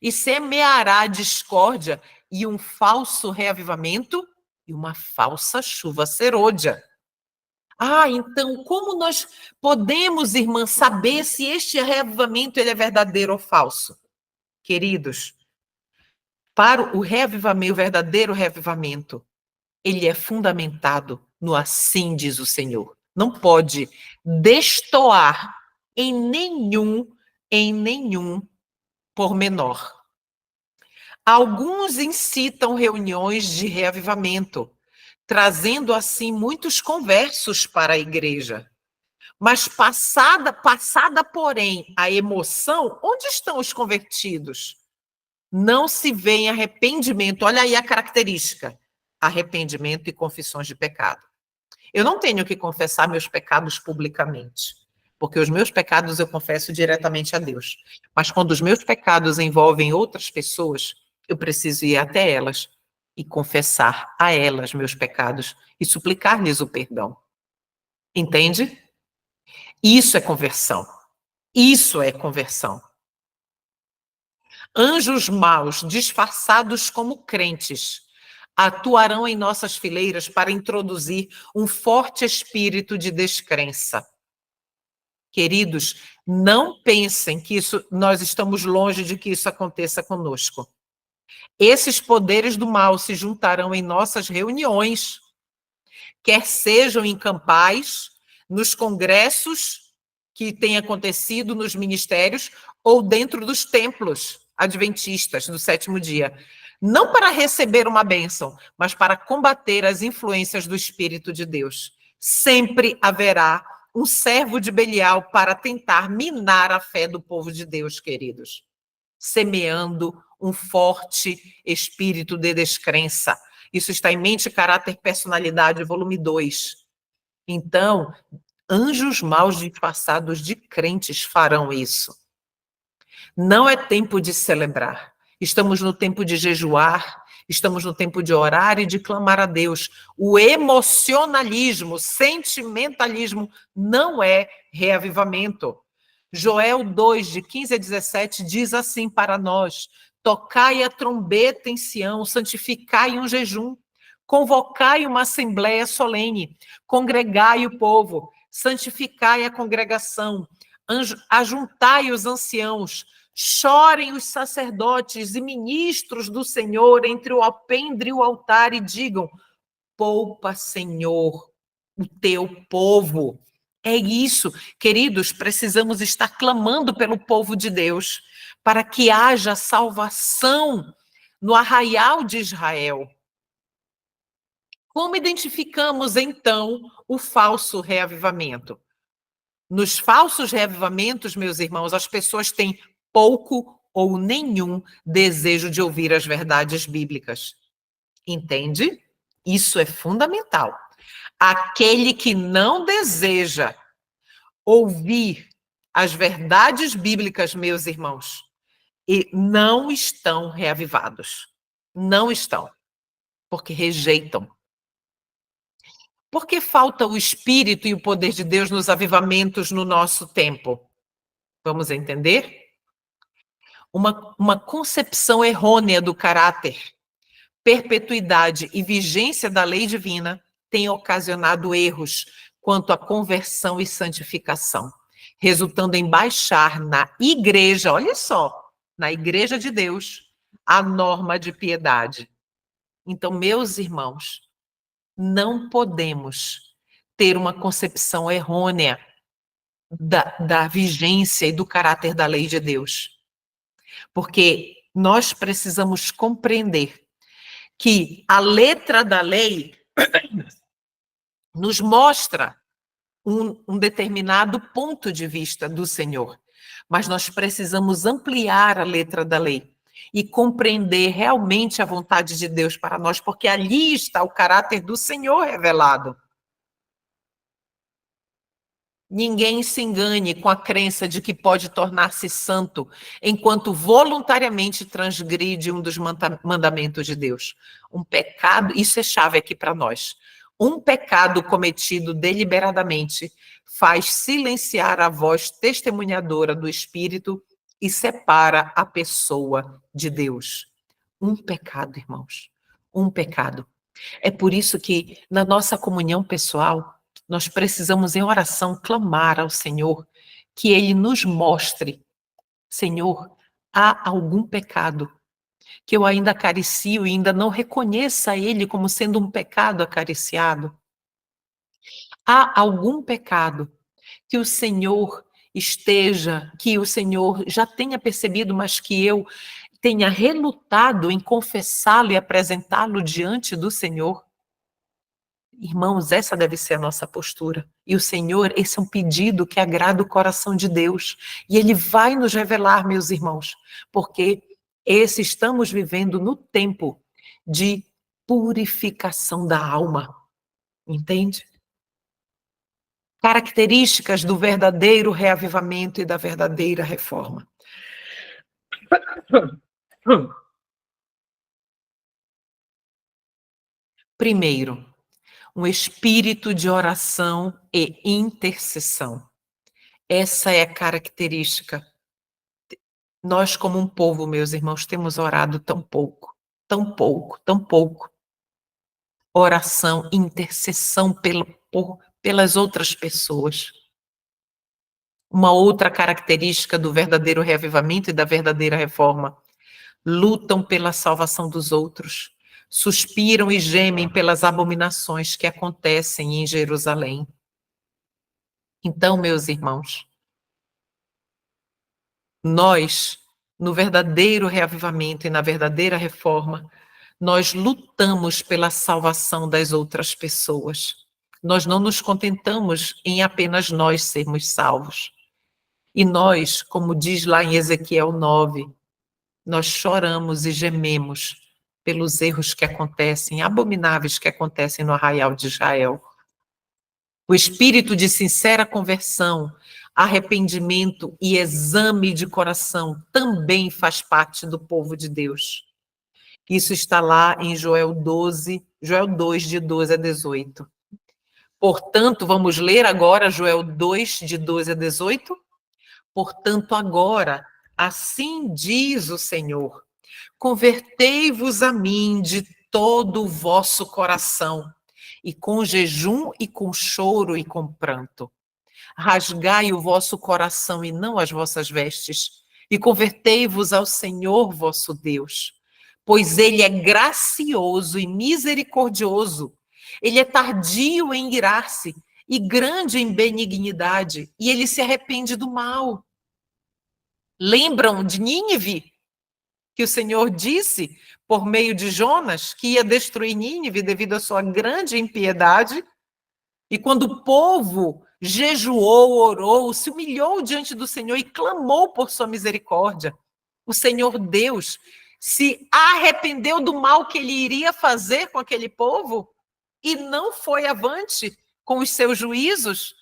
e semeará discórdia e um falso reavivamento e uma falsa chuva serôdia. Então, como nós podemos, irmã, saber se este reavivamento ele é verdadeiro ou falso? Queridos, para o reavivamento, o verdadeiro reavivamento, ele é fundamentado no assim diz o Senhor. Não pode destoar em nenhum pormenor. Alguns incitam reuniões de reavivamento, trazendo assim muitos conversos para a igreja. Mas passada, porém, a emoção, onde estão os convertidos? Não se vê em arrependimento. Olha aí a característica: arrependimento e confissões de pecado. Eu não tenho que confessar meus pecados publicamente, porque os meus pecados eu confesso diretamente a Deus. Mas quando os meus pecados envolvem outras pessoas, eu preciso ir até elas e confessar a elas meus pecados e suplicar-lhes o perdão. Entende? Isso é conversão. Isso é conversão. Anjos maus, disfarçados como crentes, atuarão em nossas fileiras para introduzir um forte espírito de descrença. Queridos, não pensem que nós estamos longe de que isso aconteça conosco. Esses poderes do mal se juntarão em nossas reuniões, quer sejam em campais, nos congressos que têm acontecido nos ministérios ou dentro dos templos adventistas do sétimo dia. Não para receber uma bênção, mas para combater as influências do Espírito de Deus. Sempre haverá um servo de Belial para tentar minar a fé do povo de Deus, queridos, semeando um forte espírito de descrença. Isso está em Mente, Caráter, Personalidade, volume 2. Então, anjos maus disfarçados de crentes farão isso. Não é tempo de celebrar. Estamos no tempo de jejuar, Estamos no tempo de orar e de clamar a Deus. O emocionalismo, sentimentalismo não é reavivamento. Joel 2, de 15 a 17, diz assim para nós: tocai a trombeta em Sião, santificai um jejum, convocai uma assembleia solene, congregai o povo, santificai a congregação, ajuntai os anciãos, chorem os sacerdotes e ministros do Senhor entre o alpendre e o altar e digam: poupa, Senhor, o teu povo. É isso, queridos, precisamos estar clamando pelo povo de Deus, para que haja salvação no arraial de Israel. Como identificamos, então, o falso reavivamento? Nos falsos reavivamentos, meus irmãos, as pessoas têm pouco ou nenhum desejo de ouvir as verdades bíblicas. Entende? Isso é fundamental. Aquele que não deseja ouvir as verdades bíblicas, meus irmãos, e não estão reavivados. Não estão, porque rejeitam. Por que falta o Espírito e o poder de Deus nos avivamentos no nosso tempo? Vamos entender? Uma concepção errônea do caráter, perpetuidade e vigência da lei divina tem ocasionado erros quanto à conversão e santificação, resultando em baixar na igreja, olha só, na igreja de Deus, a norma de piedade. Então, meus irmãos, não podemos ter uma concepção errônea da vigência e do caráter da lei de Deus. Porque nós precisamos compreender que a letra da lei nos mostra um determinado ponto de vista do Senhor, mas nós precisamos ampliar a letra da lei e compreender realmente a vontade de Deus para nós, porque ali está o caráter do Senhor revelado. Ninguém se engane com a crença de que pode tornar-se santo enquanto voluntariamente transgride um dos mandamentos de Deus. Um pecado, isso é chave aqui para nós. Um pecado cometido deliberadamente faz silenciar a voz testemunhadora do Espírito e separa a pessoa de Deus. Um pecado, irmãos. Um pecado. É por isso que na nossa comunhão pessoal, nós precisamos, em oração, clamar ao Senhor que Ele nos mostre: Senhor, há algum pecado que eu ainda acaricio e ainda não reconheça Ele como sendo um pecado acariciado? Há algum pecado que o Senhor que o Senhor já tenha percebido, mas que eu tenha relutado em confessá-lo e apresentá-lo diante do Senhor? Irmãos, essa deve ser a nossa postura. E o Senhor, esse é um pedido que agrada o coração de Deus. E Ele vai nos revelar, meus irmãos, porque estamos vivendo no tempo de purificação da alma. Entende? Características do verdadeiro reavivamento e da verdadeira reforma. Primeiro, um espírito de oração e intercessão. Essa é a característica. Nós, como um povo, meus irmãos, temos orado tão pouco, tão pouco, tão pouco. Oração, intercessão pelas outras pessoas. Uma outra característica do verdadeiro reavivamento e da verdadeira reforma: lutam pela salvação dos outros, suspiram e gemem pelas abominações que acontecem em Jerusalém. Então, meus irmãos, nós, no verdadeiro reavivamento e na verdadeira reforma, nós lutamos pela salvação das outras pessoas. Nós não nos contentamos em apenas nós sermos salvos. E nós, como diz lá em Ezequiel 9, nós choramos e gememos pelos erros que acontecem, abomináveis que acontecem no arraial de Israel. O espírito de sincera conversão, arrependimento e exame de coração também faz parte do povo de Deus. Isso está lá em Joel 12, Joel 2, de 12 a 18. Portanto, vamos ler agora Joel 2, de 12 a 18? Portanto, agora, assim diz o Senhor: convertei-vos a mim de todo o vosso coração, e com jejum e com choro e com pranto. Rasgai o vosso coração e não as vossas vestes, e convertei-vos ao Senhor vosso Deus, pois ele é gracioso e misericordioso, ele é tardio em irar-se e grande em benignidade, e ele se arrepende do mal. Lembram de Nínive, que o Senhor disse, por meio de Jonas, que ia destruir Nínive devido à sua grande impiedade? E quando o povo jejuou, orou, se humilhou diante do Senhor e clamou por sua misericórdia, o Senhor Deus se arrependeu do mal que ele iria fazer com aquele povo e não foi avante com os seus juízos.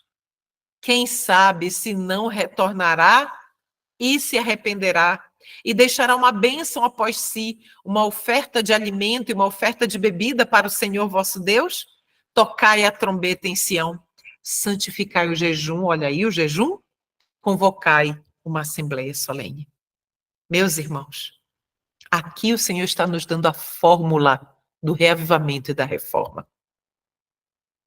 Quem sabe se não retornará e se arrependerá e deixará uma bênção após si, uma oferta de alimento e uma oferta de bebida para o Senhor vosso Deus? Tocai a trombeta em Sião, santificai o jejum, olha aí o jejum, convocai uma assembleia solene. Meus irmãos, aqui o Senhor está nos dando a fórmula do reavivamento e da reforma.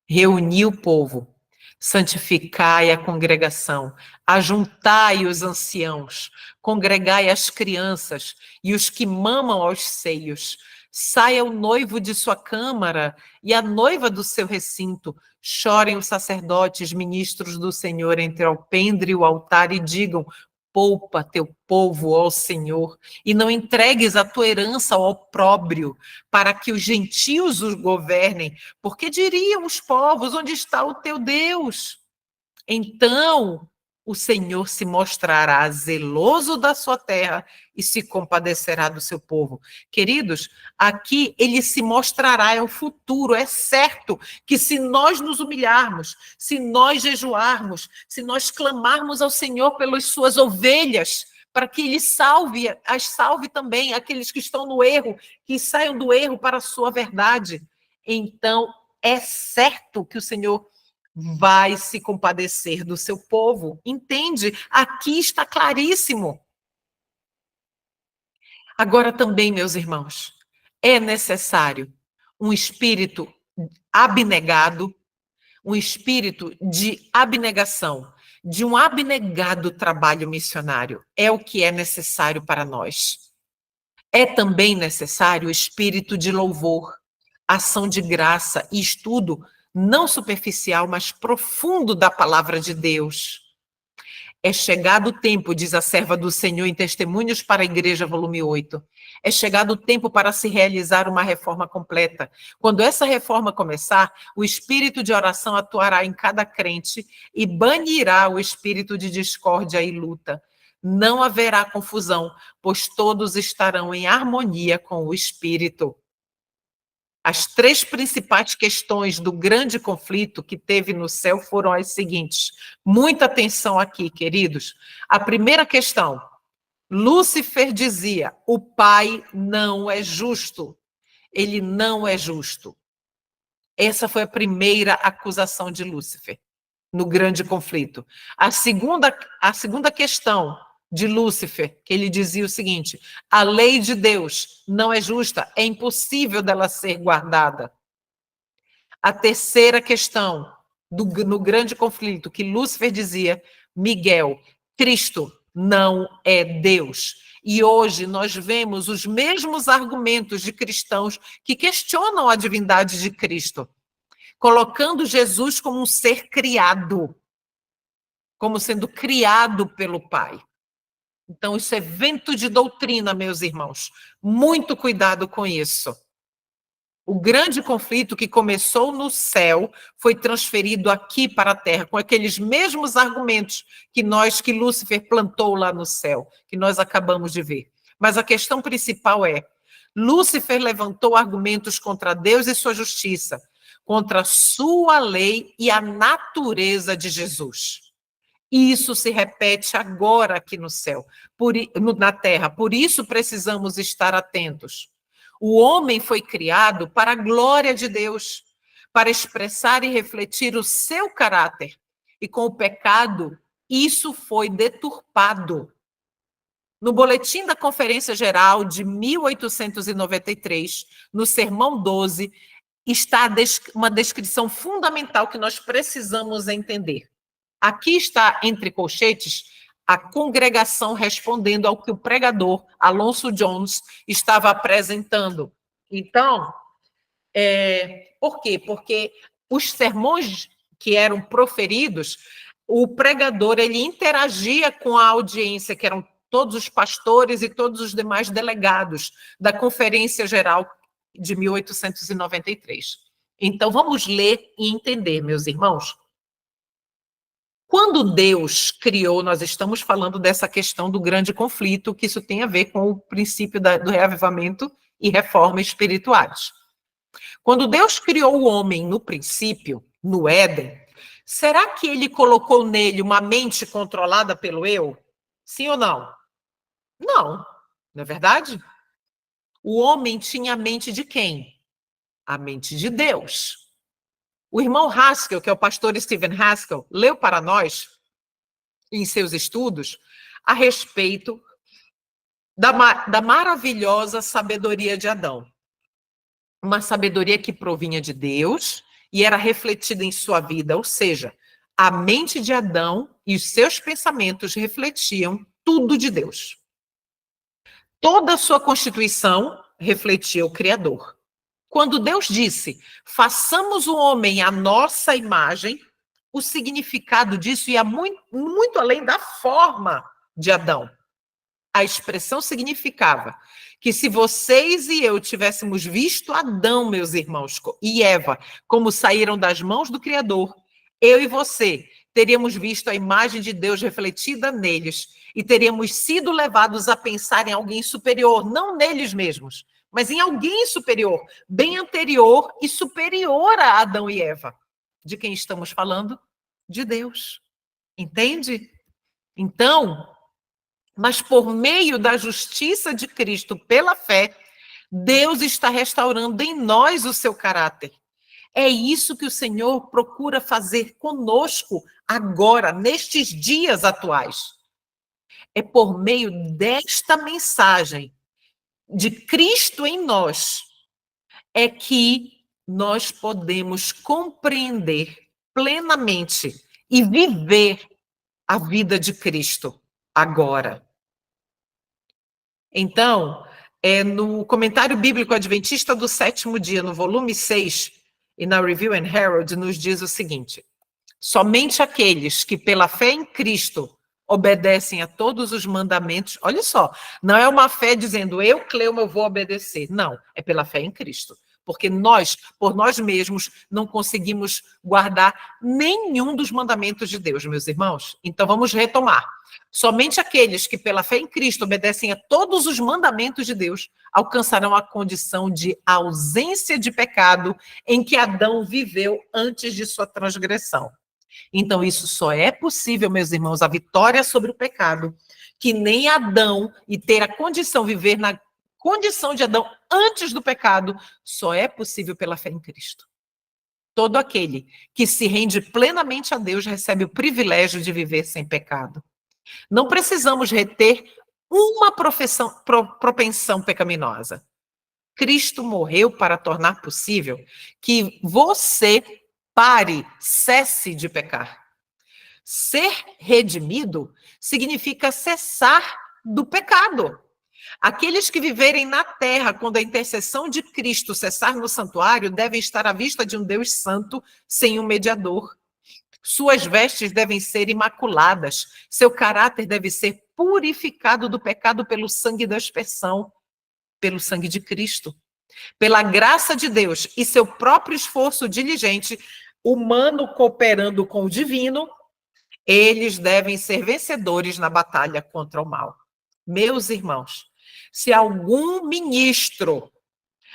Reuni o povo, santificai a congregação, ajuntai os anciãos, congregai as crianças e os que mamam aos seios. Saia o noivo de sua câmara e a noiva do seu recinto. Chorem os sacerdotes, ministros do Senhor, entre o alpendre e o altar, e digam: poupa teu povo ao Senhor, e não entregues a tua herança ao opróbrio, para que os gentios os governem, porque diriam os povos: onde está o teu Deus? Então o Senhor se mostrará zeloso da sua terra e se compadecerá do seu povo. Queridos, aqui ele se mostrará, é o futuro, é certo que se nós nos humilharmos, se nós jejuarmos, se nós clamarmos ao Senhor pelas suas ovelhas, para que ele as salve também, aqueles que estão no erro, que saiam do erro para a sua verdade. Então, é certo que o Senhor vai se compadecer do seu povo. Entende? Aqui está claríssimo. Agora também, meus irmãos, é necessário um espírito abnegado, um espírito de abnegação, de um abnegado trabalho missionário. É o que é necessário para nós. É também necessário o espírito de louvor, ação de graça e estudo não superficial, mas profundo da palavra de Deus. É chegado o tempo, diz a serva do Senhor em Testemunhos para a Igreja, volume 8. É chegado o tempo para se realizar uma reforma completa. Quando essa reforma começar, o espírito de oração atuará em cada crente e banirá o espírito de discórdia e luta. Não haverá confusão, pois todos estarão em harmonia com o espírito. As três principais questões do grande conflito que teve no céu foram as seguintes. Muita atenção aqui, queridos. A primeira questão: Lúcifer dizia: o Pai não é justo. Ele não é justo. Essa foi a primeira acusação de Lúcifer no grande conflito. A segunda questão de Lúcifer, que ele dizia o seguinte: a lei de Deus não é justa, é impossível dela ser guardada. A terceira questão no grande conflito, que Lúcifer dizia: Miguel, Cristo não é Deus. E hoje nós vemos os mesmos argumentos de cristãos que questionam a divindade de Cristo, colocando Jesus como um ser criado, como sendo criado pelo Pai. Então, isso é vento de doutrina, meus irmãos. Muito cuidado com isso. O grande conflito que começou no céu foi transferido aqui para a terra, com aqueles mesmos argumentos que Lúcifer plantou lá no céu, que nós acabamos de ver. Mas a questão principal é: Lúcifer levantou argumentos contra Deus e sua justiça, contra a sua lei e a natureza de Jesus. E isso se repete agora aqui no céu, na terra. Por isso precisamos estar atentos. O homem foi criado para a glória de Deus, para expressar e refletir o seu caráter. E com o pecado, isso foi deturpado. No boletim da Conferência Geral de 1893, no Sermão 12, está uma descrição fundamental que nós precisamos entender. Aqui está, entre colchetes, a congregação respondendo ao que o pregador Alonso Jones estava apresentando. Então, por quê? Porque os sermões que eram proferidos, o pregador ele interagia com a audiência, que eram todos os pastores e todos os demais delegados da Conferência Geral de 1893. Então, vamos ler e entender, meus irmãos. Quando Deus criou, nós estamos falando dessa questão do grande conflito, que isso tem a ver com o princípio do reavivamento e reforma espirituais. Quando Deus criou o homem no princípio, no Éden, será que ele colocou nele uma mente controlada pelo eu? Sim ou não? Não, não é verdade? O homem tinha a mente de quem? A mente de Deus. O irmão Haskell, que é o pastor Stephen Haskell, leu para nós, em seus estudos, a respeito da maravilhosa sabedoria de Adão. Uma sabedoria que provinha de Deus e era refletida em sua vida, ou seja, a mente de Adão e os seus pensamentos refletiam tudo de Deus. Toda a sua constituição refletia o Criador. Quando Deus disse, façamos o homem à nossa imagem, o significado disso ia muito, muito além da forma de Adão. A expressão significava que se vocês e eu tivéssemos visto Adão, meus irmãos, e Eva, como saíram das mãos do Criador, eu e você teríamos visto a imagem de Deus refletida neles e teríamos sido levados a pensar em alguém superior, não neles mesmos, mas em alguém superior, bem anterior e superior a Adão e Eva. De quem estamos falando? De Deus. Entende? Então, mas por meio da justiça de Cristo, pela fé, Deus está restaurando em nós o seu caráter. É isso que o Senhor procura fazer conosco agora, nestes dias atuais. É por meio desta mensagem de Cristo em nós, é que nós podemos compreender plenamente e viver a vida de Cristo agora. Então, no Comentário Bíblico Adventista do Sétimo Dia, no volume 6, e na Review and Herald, nos diz o seguinte: somente aqueles que pela fé em Cristo obedecem a todos os mandamentos, olha só, não é uma fé dizendo eu, Cleuma, eu vou obedecer. Não, é pela fé em Cristo. Porque nós, por nós mesmos, não conseguimos guardar nenhum dos mandamentos de Deus, meus irmãos. Então vamos retomar. Somente aqueles que pela fé em Cristo obedecem a todos os mandamentos de Deus alcançarão a condição de ausência de pecado em que Adão viveu antes de sua transgressão. Então, isso só é possível, meus irmãos, a vitória sobre o pecado, que nem Adão, e ter a condição, viver na condição de Adão antes do pecado, só é possível pela fé em Cristo. Todo aquele que se rende plenamente a Deus recebe o privilégio de viver sem pecado. Não precisamos reter uma propensão pecaminosa. Cristo morreu para tornar possível que você cesse de pecar. Ser redimido significa cessar do pecado. Aqueles que viverem na terra quando a intercessão de Cristo cessar no santuário devem estar à vista de um Deus santo sem um mediador. Suas vestes devem ser imaculadas, seu caráter deve ser purificado do pecado pelo sangue da aspersão, pelo sangue de Cristo. Pela graça de Deus e seu próprio esforço diligente, humano cooperando com o divino, eles devem ser vencedores na batalha contra o mal. Meus irmãos, se algum ministro,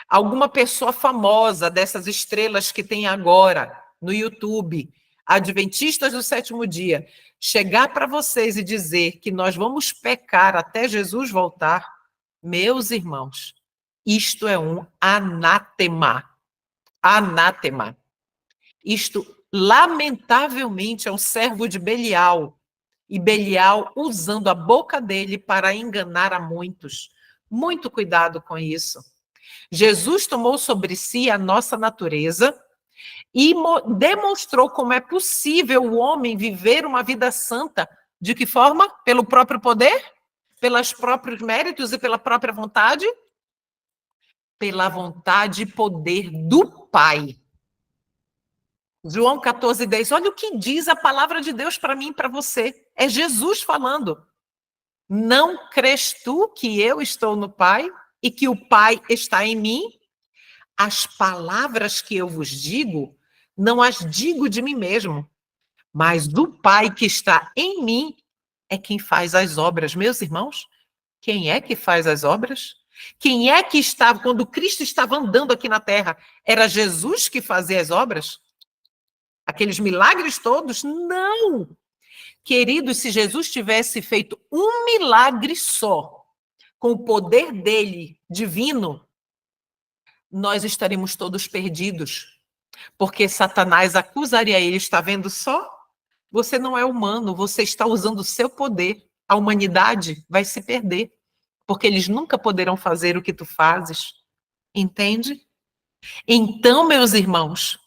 alguma pessoa famosa dessas estrelas que tem agora no YouTube, adventistas do sétimo dia, chegar para vocês e dizer que nós vamos pecar até Jesus voltar, meus irmãos, Isto é um anátema. Anátema. Isto, lamentavelmente, é um servo de Belial. E Belial usando a boca dele para enganar a muitos. Muito cuidado com isso. Jesus tomou sobre si a nossa natureza e demonstrou como é possível o homem viver uma vida santa. De que forma? Pelo próprio poder? Pelos próprios méritos e pela própria vontade? Pela vontade e poder do Pai. João 14:10. Olha o que diz a palavra de Deus para mim e para você. É Jesus falando. Não crês tu que eu estou no Pai e que o Pai está em mim? As palavras que eu vos digo, não as digo de mim mesmo, mas do Pai que está em mim é quem faz as obras. Meus irmãos, quem é que faz as obras? Quem é que estava, quando Cristo estava andando aqui na terra, era Jesus que fazia as obras? Aqueles milagres todos? Não! Queridos, se Jesus tivesse feito um milagre só, com o poder dele divino, nós estaríamos todos perdidos. Porque Satanás acusaria ele, está vendo só? Você não é humano, você está usando o seu poder. A humanidade vai se perder, porque eles nunca poderão fazer o que tu fazes. Entende? Então, meus irmãos,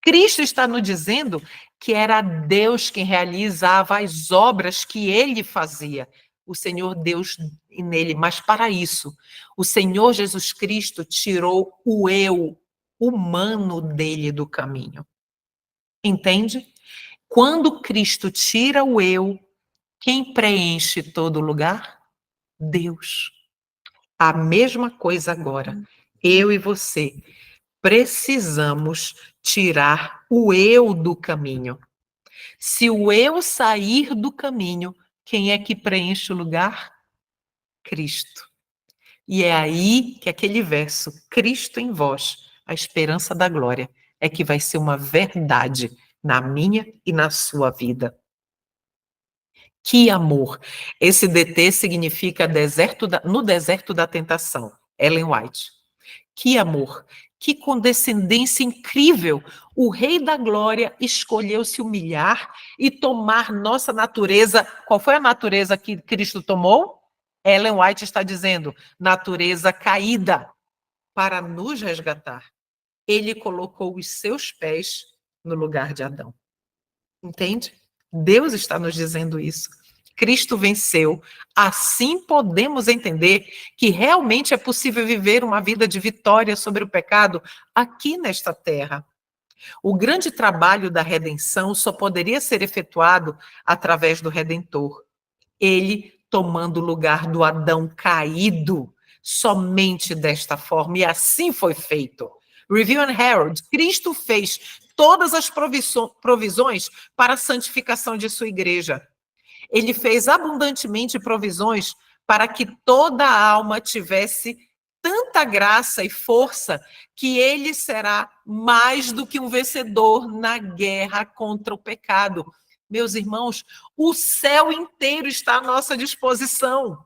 Cristo está nos dizendo que era Deus quem realizava as obras que ele fazia. O Senhor Deus nele, mas para isso, o Senhor Jesus Cristo tirou o eu humano dele do caminho. Entende? Quando Cristo tira o eu, quem preenche todo lugar? Deus. A mesma coisa agora. Eu e você precisamos tirar o eu do caminho. Se o eu sair do caminho, quem é que preenche o lugar? Cristo. E é aí que aquele verso, Cristo em vós, a esperança da glória, é que vai ser uma verdade na minha e na sua vida. Que amor! Esse DT significa no deserto da tentação. Ellen White. Que amor! Que condescendência incrível! O Rei da Glória escolheu se humilhar e tomar nossa natureza. Qual foi a natureza que Cristo tomou? Ellen White está dizendo, natureza caída, para nos resgatar. Ele colocou os seus pés no lugar de Adão. Entende? Deus está nos dizendo isso. Cristo venceu. Assim podemos entender que realmente é possível viver uma vida de vitória sobre o pecado aqui nesta terra. O grande trabalho da redenção só poderia ser efetuado através do Redentor. Ele tomando o lugar do Adão caído, somente desta forma. E assim foi feito. Review and Herald, Cristo fez todas as provisões para a santificação de sua igreja. Ele fez abundantemente provisões para que toda a alma tivesse tanta graça e força que ele será mais do que um vencedor na guerra contra o pecado. Meus irmãos, o céu inteiro está à nossa disposição.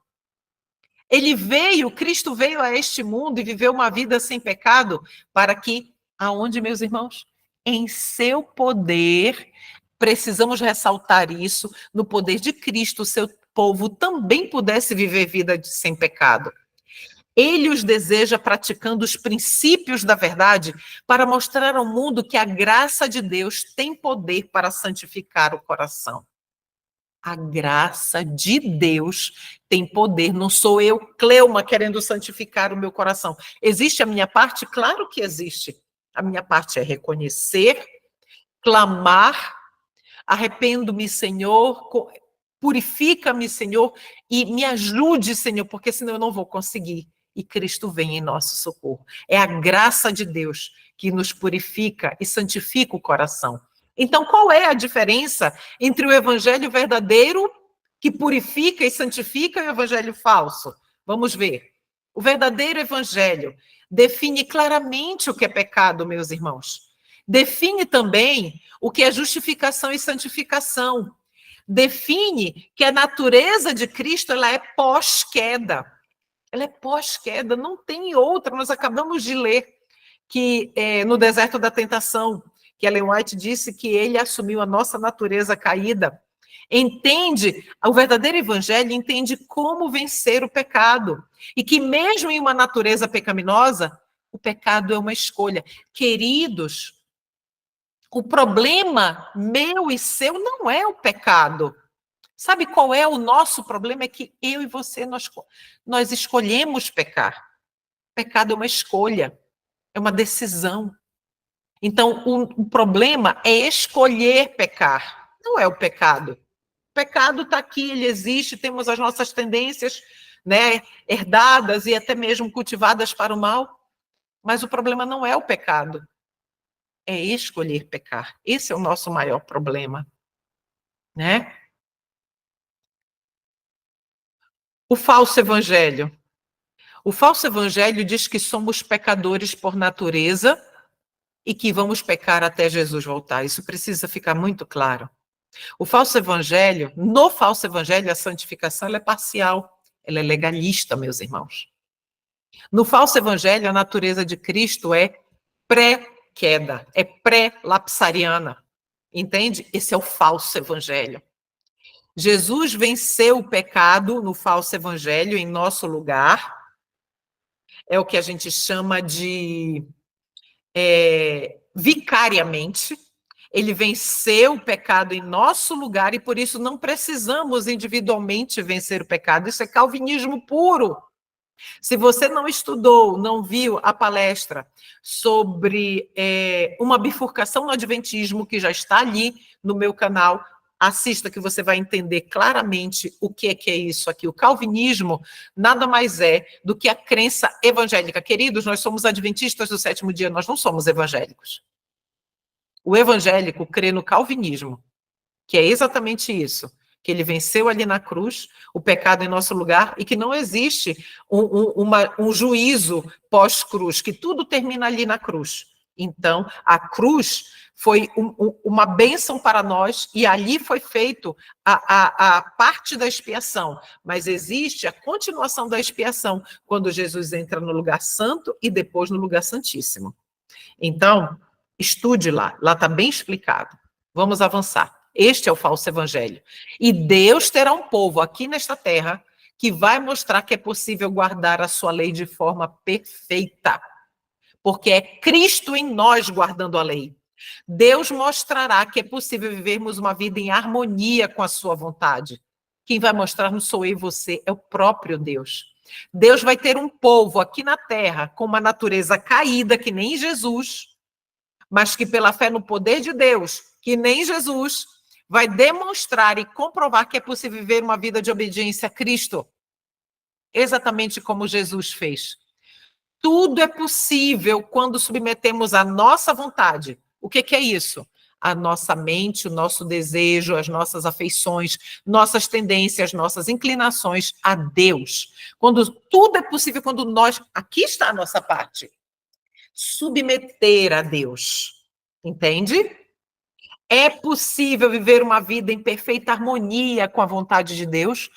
Cristo veio a este mundo e viveu uma vida sem pecado para que, aonde, meus irmãos? Em seu poder, precisamos ressaltar isso, no poder de Cristo, o seu povo também pudesse viver vida sem pecado. Ele os deseja praticando os princípios da verdade para mostrar ao mundo que a graça de Deus tem poder para santificar o coração. A graça de Deus tem poder. Não sou eu, Cleuma, querendo santificar o meu coração. Existe a minha parte? Claro que existe. A minha parte é reconhecer, clamar, arrependo-me, Senhor, purifica-me, Senhor, e me ajude, Senhor, porque senão eu não vou conseguir. E Cristo vem em nosso socorro. É a graça de Deus que nos purifica e santifica o coração. Então, qual é a diferença entre o evangelho verdadeiro, que purifica e santifica, e o evangelho falso? Vamos ver. O verdadeiro evangelho define claramente o que é pecado, meus irmãos. Define também o que é justificação e santificação. Define que a natureza de Cristo ela é pós-queda. Ela é pós-queda, não tem outra. Nós acabamos de ler que no deserto da tentação, que Ellen White disse que ele assumiu a nossa natureza caída. Entende, o verdadeiro evangelho entende como vencer o pecado. E que mesmo em uma natureza pecaminosa, o pecado é uma escolha. Queridos, o problema meu e seu não é o pecado. Sabe qual é o nosso problema? É que eu e você, nós escolhemos pecar. Pecado é uma escolha, é uma decisão. Então, o problema é escolher pecar, não é o pecado. O pecado está aqui, ele existe, temos as nossas tendências, né, herdadas e até mesmo cultivadas para o mal, mas o problema não é o pecado, é escolher pecar. Esse é o nosso maior problema, né? O falso evangelho. O falso evangelho diz que somos pecadores por natureza e que vamos pecar até Jesus voltar. Isso precisa ficar muito claro. O falso evangelho, no falso evangelho, a santificação ela é parcial, ela é legalista, meus irmãos. No falso evangelho, a natureza de Cristo é pré-queda, é pré-lapsariana. Entende? Esse é o falso evangelho. Jesus venceu o pecado no falso evangelho em nosso lugar. É o que a gente chama de vicariamente. Ele venceu o pecado em nosso lugar e por isso não precisamos individualmente vencer o pecado. Isso é calvinismo puro. Se você não estudou, não viu a palestra sobre uma bifurcação no adventismo, que já está ali no meu canal, assista que você vai entender claramente o que é isso aqui. O calvinismo nada mais é do que a crença evangélica. Queridos, nós somos adventistas do sétimo dia, nós não somos evangélicos. O evangélico crê no calvinismo, que é exatamente isso, que ele venceu ali na cruz o pecado em nosso lugar e que não existe um juízo pós-cruz, que tudo termina ali na cruz. Então, a cruz foi uma bênção para nós e ali foi feito a parte da expiação, mas existe a continuação da expiação quando Jesus entra no lugar santo e depois no lugar santíssimo. Então, estude lá está bem explicado. Vamos avançar. Este é o falso evangelho. E Deus terá um povo aqui nesta terra que vai mostrar que é possível guardar a sua lei de forma perfeita. Porque é Cristo em nós guardando a lei. Deus mostrará que é possível vivermos uma vida em harmonia com a sua vontade. Quem vai mostrar não sou eu e você, é o próprio Deus. Deus vai ter um povo aqui na terra com uma natureza caída, que nem Jesus, mas que pela fé no poder de Deus, que nem Jesus, vai demonstrar e comprovar que é possível viver uma vida de obediência a Cristo, exatamente como Jesus fez. Tudo é possível quando submetemos a nossa vontade. O que é isso? A nossa mente, o nosso desejo, as nossas afeições, nossas tendências, nossas inclinações a Deus. Quando tudo é possível, quando nós... Aqui está a nossa parte. Submeter a Deus. Entende? É possível viver uma vida em perfeita harmonia com a vontade de Deus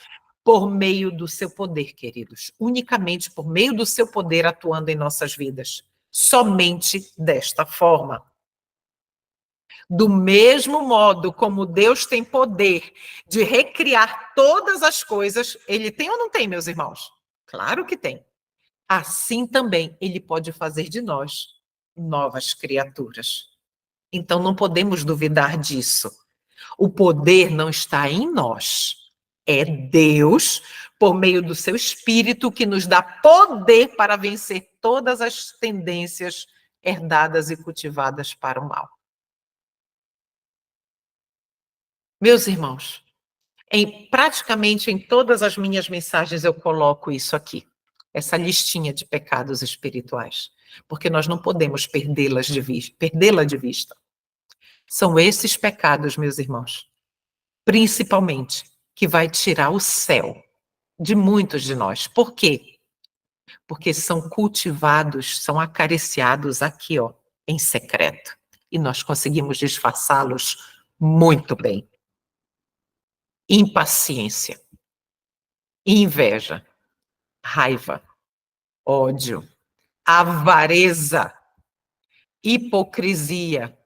por meio do seu poder, queridos. Unicamente por meio do seu poder atuando em nossas vidas. Somente desta forma. Do mesmo modo como Deus tem poder de recriar todas as coisas, ele tem ou não tem, meus irmãos? Claro que tem. Assim também ele pode fazer de nós novas criaturas. Então não podemos duvidar disso. O poder não está em nós. É Deus, por meio do seu Espírito, que nos dá poder para vencer todas as tendências herdadas e cultivadas para o mal. Meus irmãos, praticamente em todas as minhas mensagens eu coloco isso aqui, essa listinha de pecados espirituais, porque nós não podemos perdê-la de vista. São esses pecados, meus irmãos, principalmente, que vai tirar o céu de muitos de nós. Por quê? Porque são cultivados, são acariciados aqui, ó, em secreto. E nós conseguimos disfarçá-los muito bem. Impaciência, inveja, raiva, ódio, avareza, hipocrisia,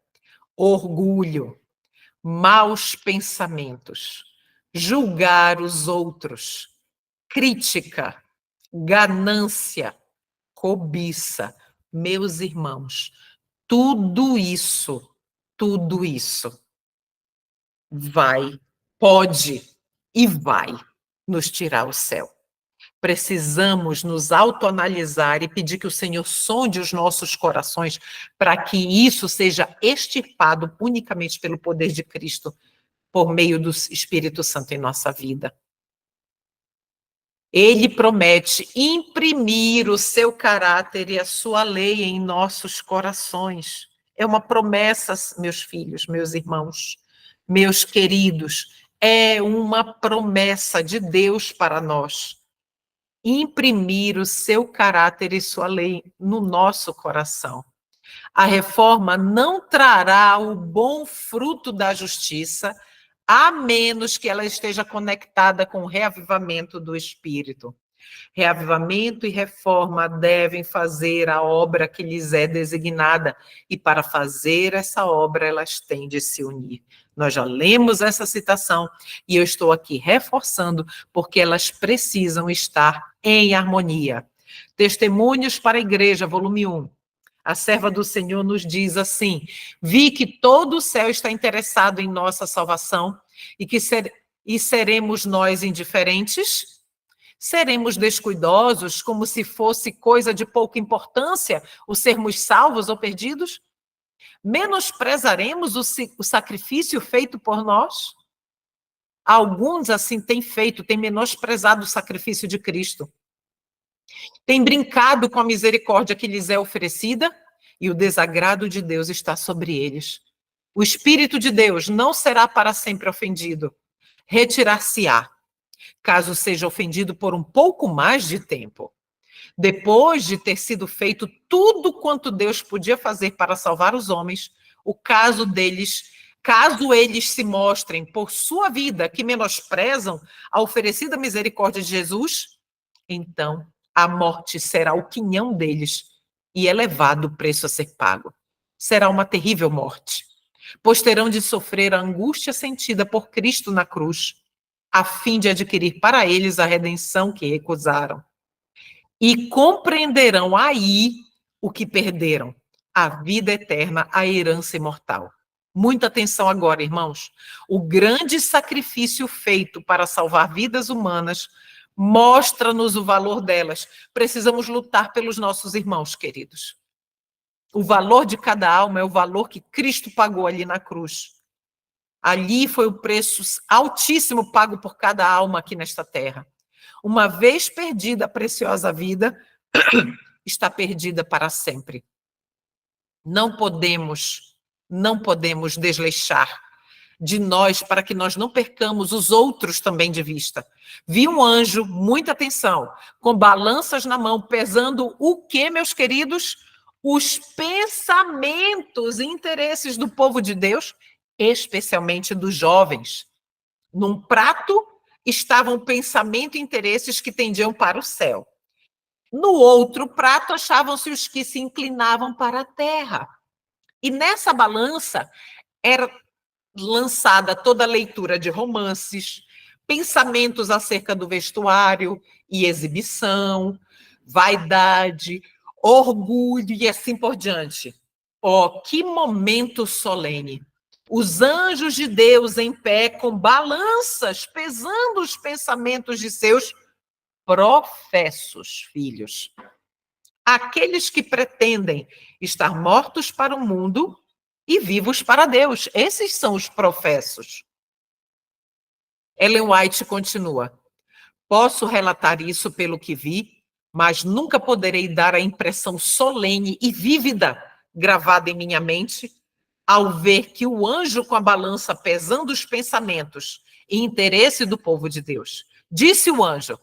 orgulho, maus pensamentos, julgar os outros, crítica, ganância, cobiça. Meus irmãos, tudo isso vai, pode e vai nos tirar o céu. Precisamos nos autoanalisar e pedir que o Senhor sonde os nossos corações para que isso seja extirpado unicamente pelo poder de Cristo, por meio do Espírito Santo em nossa vida. Ele promete imprimir o seu caráter e a sua lei em nossos corações. É uma promessa, meus filhos, meus irmãos, meus queridos, é uma promessa de Deus para nós. Imprimir o seu caráter e sua lei no nosso coração. A reforma não trará o bom fruto da justiça, a menos que ela esteja conectada com o reavivamento do Espírito. Reavivamento e reforma devem fazer a obra que lhes é designada, e para fazer essa obra elas têm de se unir. Nós já lemos essa citação e eu estou aqui reforçando porque elas precisam estar em harmonia. Testemunhos para a Igreja, volume 1. A serva do Senhor nos diz assim: vi que todo o céu está interessado em nossa salvação e seremos nós indiferentes? Seremos descuidosos, como se fosse coisa de pouca importância o sermos salvos ou perdidos? Menosprezaremos o sacrifício feito por nós? Alguns assim têm feito, têm menosprezado o sacrifício de Cristo. Têm brincado com a misericórdia que lhes é oferecida e o desagrado de Deus está sobre eles. O Espírito de Deus não será para sempre ofendido. Retirar-se-á, caso seja ofendido por um pouco mais de tempo. Depois de ter sido feito tudo quanto Deus podia fazer para salvar os homens, caso eles se mostrem por sua vida que menosprezam a oferecida misericórdia de Jesus, então a morte será o quinhão deles e elevado o preço a ser pago. Será uma terrível morte, pois terão de sofrer a angústia sentida por Cristo na cruz, a fim de adquirir para eles a redenção que recusaram. E compreenderão aí o que perderam, a vida eterna, a herança imortal. Muita atenção agora, irmãos. O grande sacrifício feito para salvar vidas humanas mostra-nos o valor delas. Precisamos lutar pelos nossos irmãos, queridos. O valor de cada alma é o valor que Cristo pagou ali na cruz. Ali foi o preço altíssimo pago por cada alma aqui nesta terra. Uma vez perdida a preciosa vida, está perdida para sempre. Não podemos desleixar de nós para que nós não percamos os outros também de vista. Vi um anjo, muita atenção, com balanças na mão, pesando o quê, meus queridos? Os pensamentos e interesses do povo de Deus, especialmente dos jovens. Num prato estavam pensamento e interesses que tendiam para o céu. No outro prato achavam-se os que se inclinavam para a terra. E nessa balança era lançada toda a leitura de romances, pensamentos acerca do vestuário e exibição, vaidade, orgulho e assim por diante. Oh, que momento solene! Os anjos de Deus em pé com balanças, pesando os pensamentos de seus professos filhos. Aqueles que pretendem estar mortos para o mundo e vivos para Deus. Esses são os professos. Ellen White continua: posso relatar isso pelo que vi, mas nunca poderei dar a impressão solene e vívida gravada em minha mente ao ver que o anjo com a balança pesando os pensamentos e interesse do povo de Deus. Disse o anjo: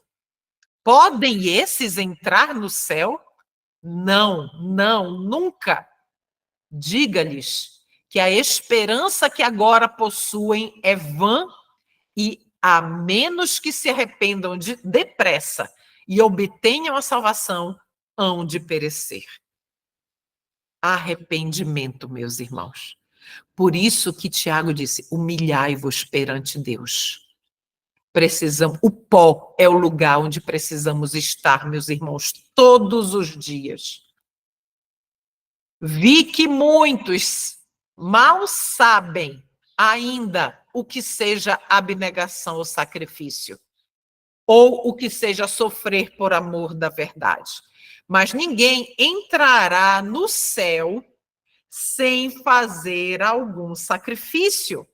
podem esses entrar no céu? Não, nunca. Diga-lhes que a esperança que agora possuem é vã e, a menos que se arrependam depressa e obtenham a salvação, hão de perecer. Arrependimento, meus irmãos. Por isso que Tiago disse, humilhai-vos perante Deus. O pó é o lugar onde precisamos estar, meus irmãos, todos os dias. Vi que muitos mal sabem ainda o que seja abnegação ou sacrifício, ou o que seja sofrer por amor da verdade. Mas ninguém entrará no céu sem fazer algum sacrifício.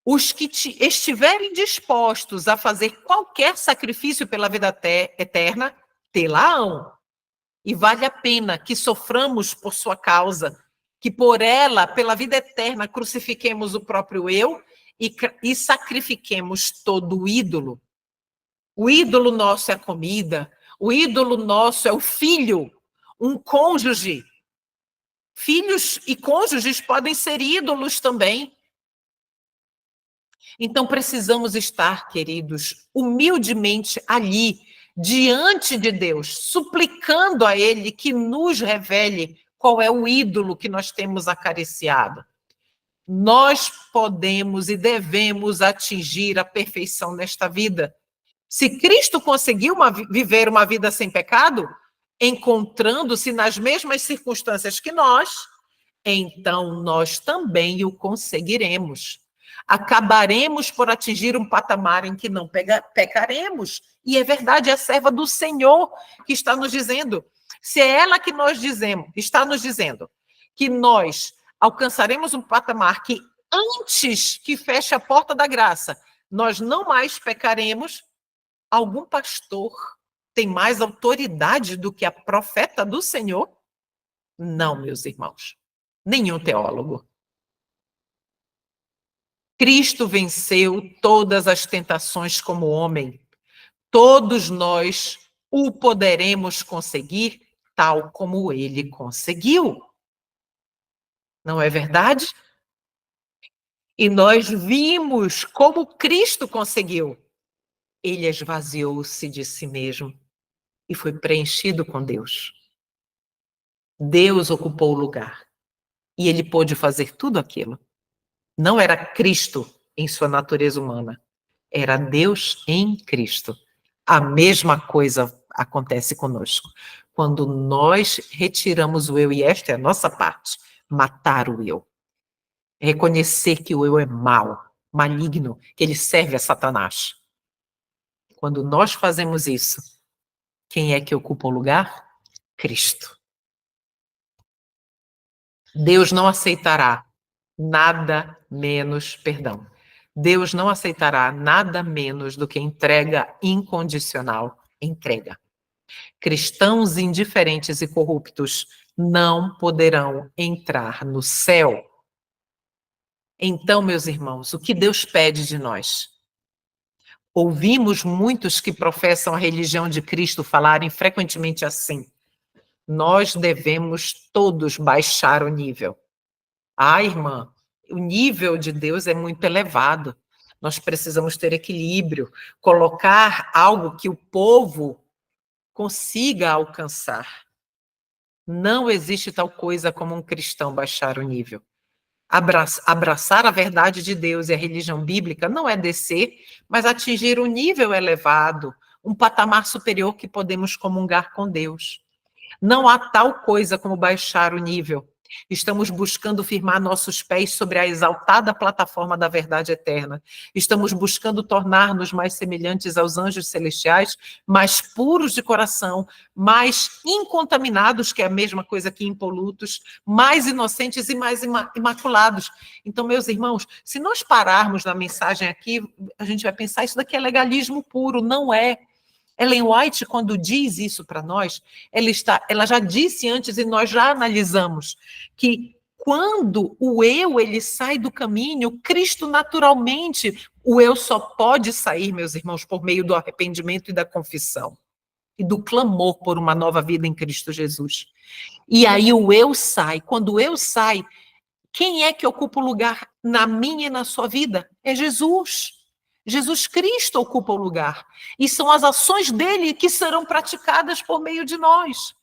Os que estiverem dispostos a fazer qualquer sacrifício pela vida eterna, tê-la-ão. E vale a pena que soframos por sua causa, que por ela, pela vida eterna, crucifiquemos o próprio eu e sacrifiquemos todo o ídolo. O ídolo nosso é a comida, o ídolo nosso é o filho, um cônjuge. Filhos e cônjuges podem ser ídolos também. Então, precisamos estar, queridos, humildemente ali, diante de Deus, suplicando a Ele que nos revele qual é o ídolo que nós temos acariciado. Nós podemos e devemos atingir a perfeição nesta vida. Se Cristo conseguiu viver uma vida sem pecado, encontrando-se nas mesmas circunstâncias que nós, então nós também o conseguiremos. Acabaremos por atingir um patamar em que não pecaremos. E é verdade, é a serva do Senhor que está nos dizendo. Se é ela que está nos dizendo que nós alcançaremos um patamar que antes que feche a porta da graça, nós não mais pecaremos, algum pastor tem mais autoridade do que a profeta do Senhor? Não, meus irmãos. Nenhum teólogo. Cristo venceu todas as tentações como homem. Todos nós o poderemos conseguir tal como ele conseguiu. Não é verdade? E nós vimos como Cristo conseguiu. Ele esvaziou-se de si mesmo e foi preenchido com Deus. Deus ocupou o lugar e ele pôde fazer tudo aquilo. Não era Cristo em sua natureza humana, era Deus em Cristo. A mesma coisa acontece conosco. Quando nós retiramos o eu, e esta é a nossa parte, matar o eu. Reconhecer que o eu é mau, maligno, que ele serve a Satanás. Quando nós fazemos isso, quem é que ocupa o lugar? Cristo. Deus não aceitará nada menos, Deus não aceitará nada menos do que entrega incondicional, entrega. Cristãos indiferentes e corruptos não poderão entrar no céu. Então, meus irmãos, o que Deus pede de nós? Ouvimos muitos que professam a religião de Cristo falarem frequentemente assim: nós devemos todos baixar o nível. Ah, irmã, o nível de Deus é muito elevado. Nós precisamos ter equilíbrio, colocar algo que o povo consiga alcançar. Não existe tal coisa como um cristão baixar o nível. Abraçar a verdade de Deus e a religião bíblica não é descer, mas atingir um nível elevado, um patamar superior que podemos comungar com Deus. Não há tal coisa como baixar o nível. Estamos buscando firmar nossos pés sobre a exaltada plataforma da verdade eterna. Estamos buscando tornar-nos mais semelhantes aos anjos celestiais, mais puros de coração, mais incontaminados, que é a mesma coisa que impolutos, mais inocentes e mais imaculados. Então, meus irmãos, se nós pararmos na mensagem aqui, a gente vai pensar, isso daqui é legalismo puro. Não é. Ellen White, quando diz isso para nós, ela já disse antes e nós já analisamos que quando o eu ele sai do caminho, Cristo naturalmente, o eu só pode sair, meus irmãos, por meio do arrependimento e da confissão e do clamor por uma nova vida em Cristo Jesus. E aí o eu sai. Quando o eu sai, quem é que ocupa o lugar na minha e na sua vida? É Jesus. Jesus Cristo ocupa o lugar. E são as ações dele que serão praticadas por meio de nós.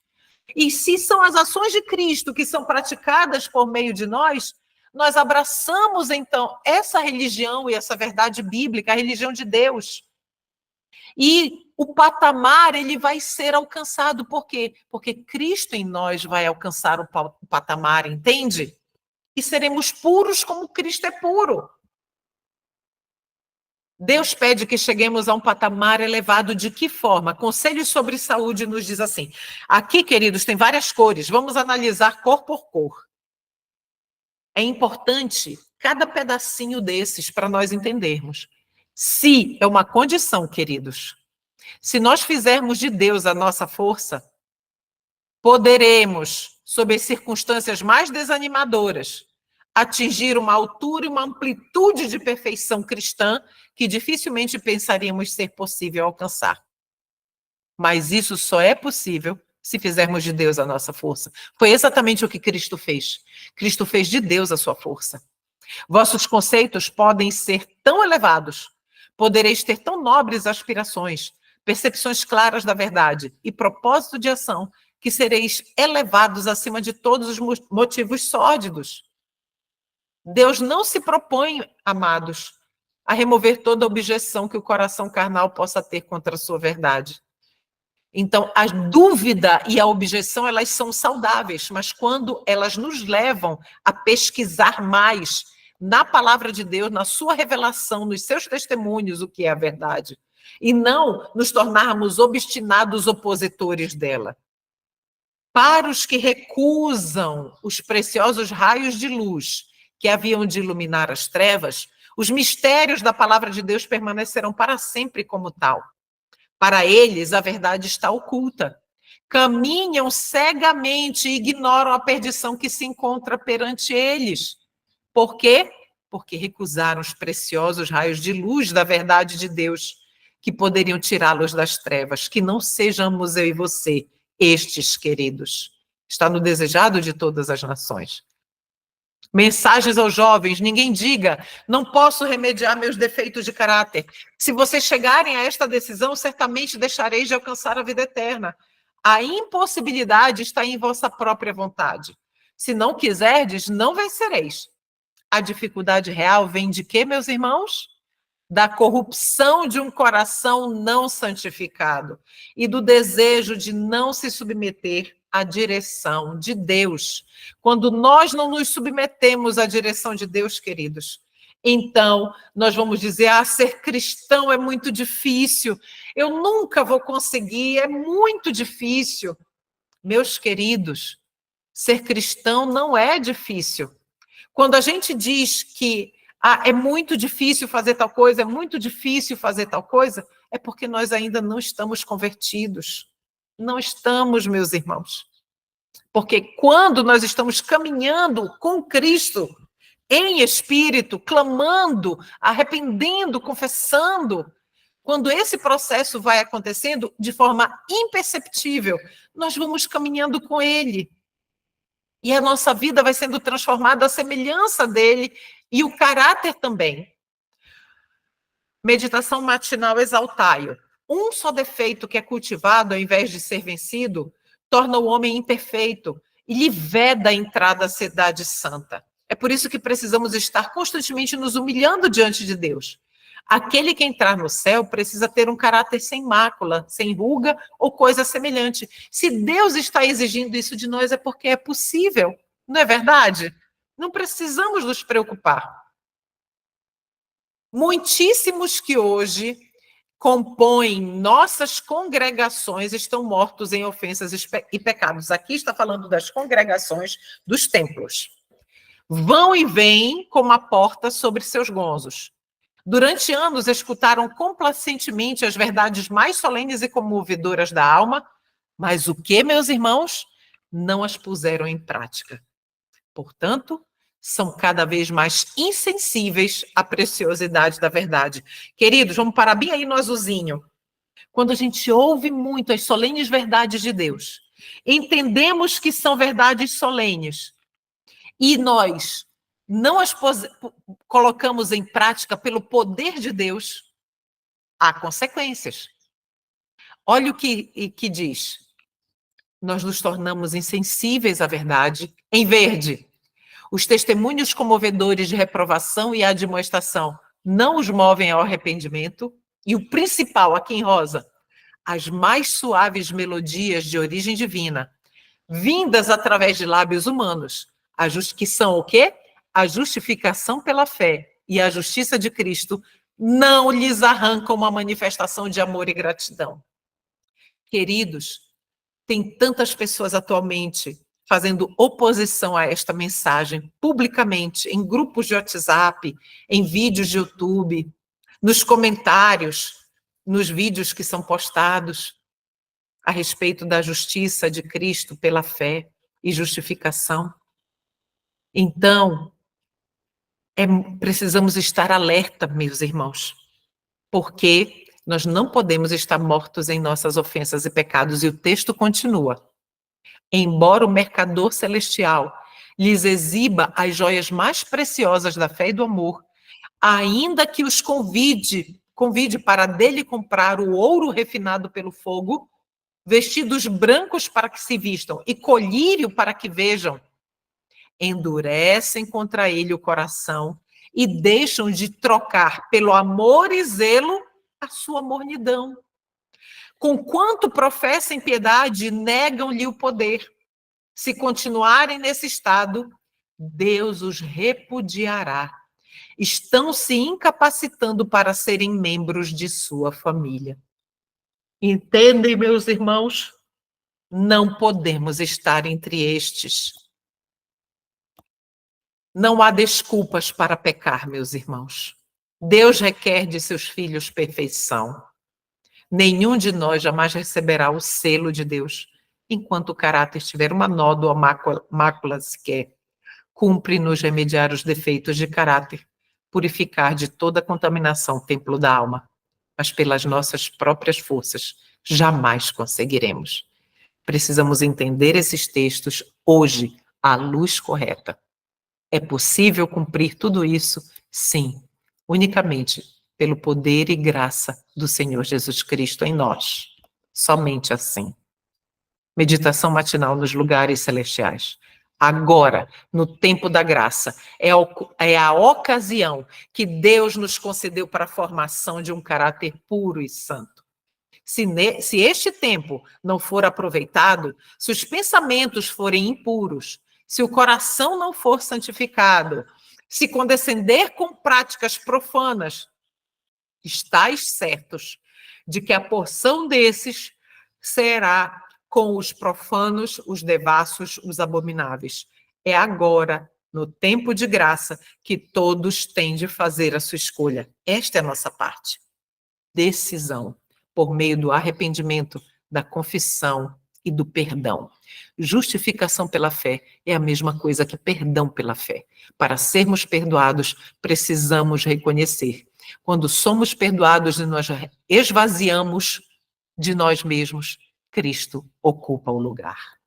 E se são as ações de Cristo que são praticadas por meio de nós, nós abraçamos, então, essa religião e essa verdade bíblica, a religião de Deus. E o patamar, ele vai ser alcançado. Por quê? Porque Cristo em nós vai alcançar o patamar, entende? E seremos puros como Cristo é puro. Deus pede que cheguemos a um patamar elevado de que forma? Conselhos sobre Saúde nos diz assim. Aqui, queridos, tem várias cores. Vamos analisar cor por cor. É importante cada pedacinho desses para nós entendermos. Se é uma condição, queridos, se nós fizermos de Deus a nossa força, poderemos, sob as circunstâncias mais desanimadoras, atingir uma altura e uma amplitude de perfeição cristã que dificilmente pensaríamos ser possível alcançar. Mas isso só é possível se fizermos de Deus a nossa força. Foi exatamente o que Cristo fez. Cristo fez de Deus a sua força. Vossos conceitos podem ser tão elevados, podereis ter tão nobres aspirações, percepções claras da verdade e propósito de ação, que sereis elevados acima de todos os motivos sórdidos. Deus não se propõe, amados, a remover toda objeção que o coração carnal possa ter contra a sua verdade. Então, a dúvida e a objeção, elas são saudáveis, mas quando elas nos levam a pesquisar mais na palavra de Deus, na sua revelação, nos seus testemunhos, o que é a verdade, e não nos tornarmos obstinados opositores dela. Para os que recusam os preciosos raios de luz que haviam de iluminar as trevas, os mistérios da palavra de Deus permanecerão para sempre como tal. Para eles, a verdade está oculta. Caminham cegamente e ignoram a perdição que se encontra perante eles. Por quê? Porque recusaram os preciosos raios de luz da verdade de Deus, que poderiam tirá-los das trevas. Que não sejamos eu e você, estes queridos. Está no desejado de todas as nações. Mensagens aos jovens, ninguém diga, não posso remediar meus defeitos de caráter. Se vocês chegarem a esta decisão, certamente deixareis de alcançar a vida eterna. A impossibilidade está em vossa própria vontade. Se não quiserdes, não vencereis. A dificuldade real vem de quê, meus irmãos? Da corrupção de um coração não santificado e do desejo de não se submeter à direção de Deus. Quando nós não nos submetemos à direção de Deus, queridos, então nós vamos dizer, ser cristão é muito difícil, eu nunca vou conseguir, é muito difícil. Meus queridos, ser cristão não é difícil. Quando a gente diz que é muito difícil fazer tal coisa, é muito difícil fazer tal coisa, é porque nós ainda não estamos convertidos. Não estamos, meus irmãos. Porque quando nós estamos caminhando com Cristo, em espírito, clamando, arrependendo, confessando, quando esse processo vai acontecendo de forma imperceptível, nós vamos caminhando com Ele. E a nossa vida vai sendo transformada à semelhança dele e o caráter também. Meditação matinal exaltai-o. Um só defeito que é cultivado ao invés de ser vencido torna o homem imperfeito e lhe veda a entrada à cidade santa. É por isso que precisamos estar constantemente nos humilhando diante de Deus. Aquele que entrar no céu precisa ter um caráter sem mácula, sem ruga ou coisa semelhante. Se Deus está exigindo isso de nós, é porque é possível, não é verdade? Não precisamos nos preocupar. Muitíssimos que hoje compõem nossas congregações estão mortos em ofensas e pecados. Aqui está falando das congregações dos templos. Vão e vêm como a porta sobre seus gonzos. Durante anos, escutaram complacentemente as verdades mais solenes e comovedoras da alma, mas o que, meus irmãos? Não as puseram em prática. Portanto, são cada vez mais insensíveis à preciosidade da verdade. Queridos, vamos parar bem aí no azulzinho. Quando a gente ouve muito as solenes verdades de Deus, entendemos que são verdades solenes, e nós não as colocamos em prática pelo poder de Deus, há consequências. Olha o que diz. Nós nos tornamos insensíveis à verdade. Em verde, os testemunhos comovedores de reprovação e admoestação não os movem ao arrependimento. E o principal, aqui em rosa, as mais suaves melodias de origem divina, vindas através de lábios humanos, que são o quê? A justificação pela fé e a justiça de Cristo, não lhes arrancam uma manifestação de amor e gratidão. Queridos, tem tantas pessoas atualmente fazendo oposição a esta mensagem, publicamente, em grupos de WhatsApp, em vídeos de YouTube, nos comentários, nos vídeos que são postados a respeito da justiça de Cristo pela fé e justificação. Então, precisamos estar alerta, meus irmãos, porque nós não podemos estar mortos em nossas ofensas e pecados. E o texto continua. Embora o mercador celestial lhes exiba as joias mais preciosas da fé e do amor, ainda que os convide para dele comprar o ouro refinado pelo fogo, vestidos brancos para que se vistam e colírio para que vejam, endurecem contra ele o coração e deixam de trocar pelo amor e zelo a sua mornidão. Conquanto professem piedade, negam-lhe o poder. Se continuarem nesse estado, Deus os repudiará. Estão se incapacitando para serem membros de sua família. Entendem, meus irmãos? Não podemos estar entre estes. Não há desculpas para pecar, meus irmãos. Deus requer de seus filhos perfeição. Nenhum de nós jamais receberá o selo de Deus enquanto o caráter tiver uma nódoa ou mácula sequer. Cumpre-nos remediar os defeitos de caráter, purificar de toda contaminação o templo da alma, mas pelas nossas próprias forças jamais conseguiremos. Precisamos entender esses textos hoje à luz correta. É possível cumprir tudo isso? Sim, unicamente pelo poder e graça do Senhor Jesus Cristo em nós. Somente assim. Meditação matinal nos lugares celestiais. Agora, no tempo da graça, é a ocasião que Deus nos concedeu para a formação de um caráter puro e santo. Se este tempo não for aproveitado, se os pensamentos forem impuros, se o coração não for santificado, se condescender com práticas profanas, estais certos de que a porção desses será com os profanos, os devassos, os abomináveis. É agora, no tempo de graça, que todos têm de fazer a sua escolha. Esta é a nossa parte. Decisão, por meio do arrependimento, da confissão e do perdão. Justificação pela fé é a mesma coisa que perdão pela fé. Para sermos perdoados, precisamos reconhecer. Quando somos perdoados e nós esvaziamos de nós mesmos, Cristo ocupa o lugar.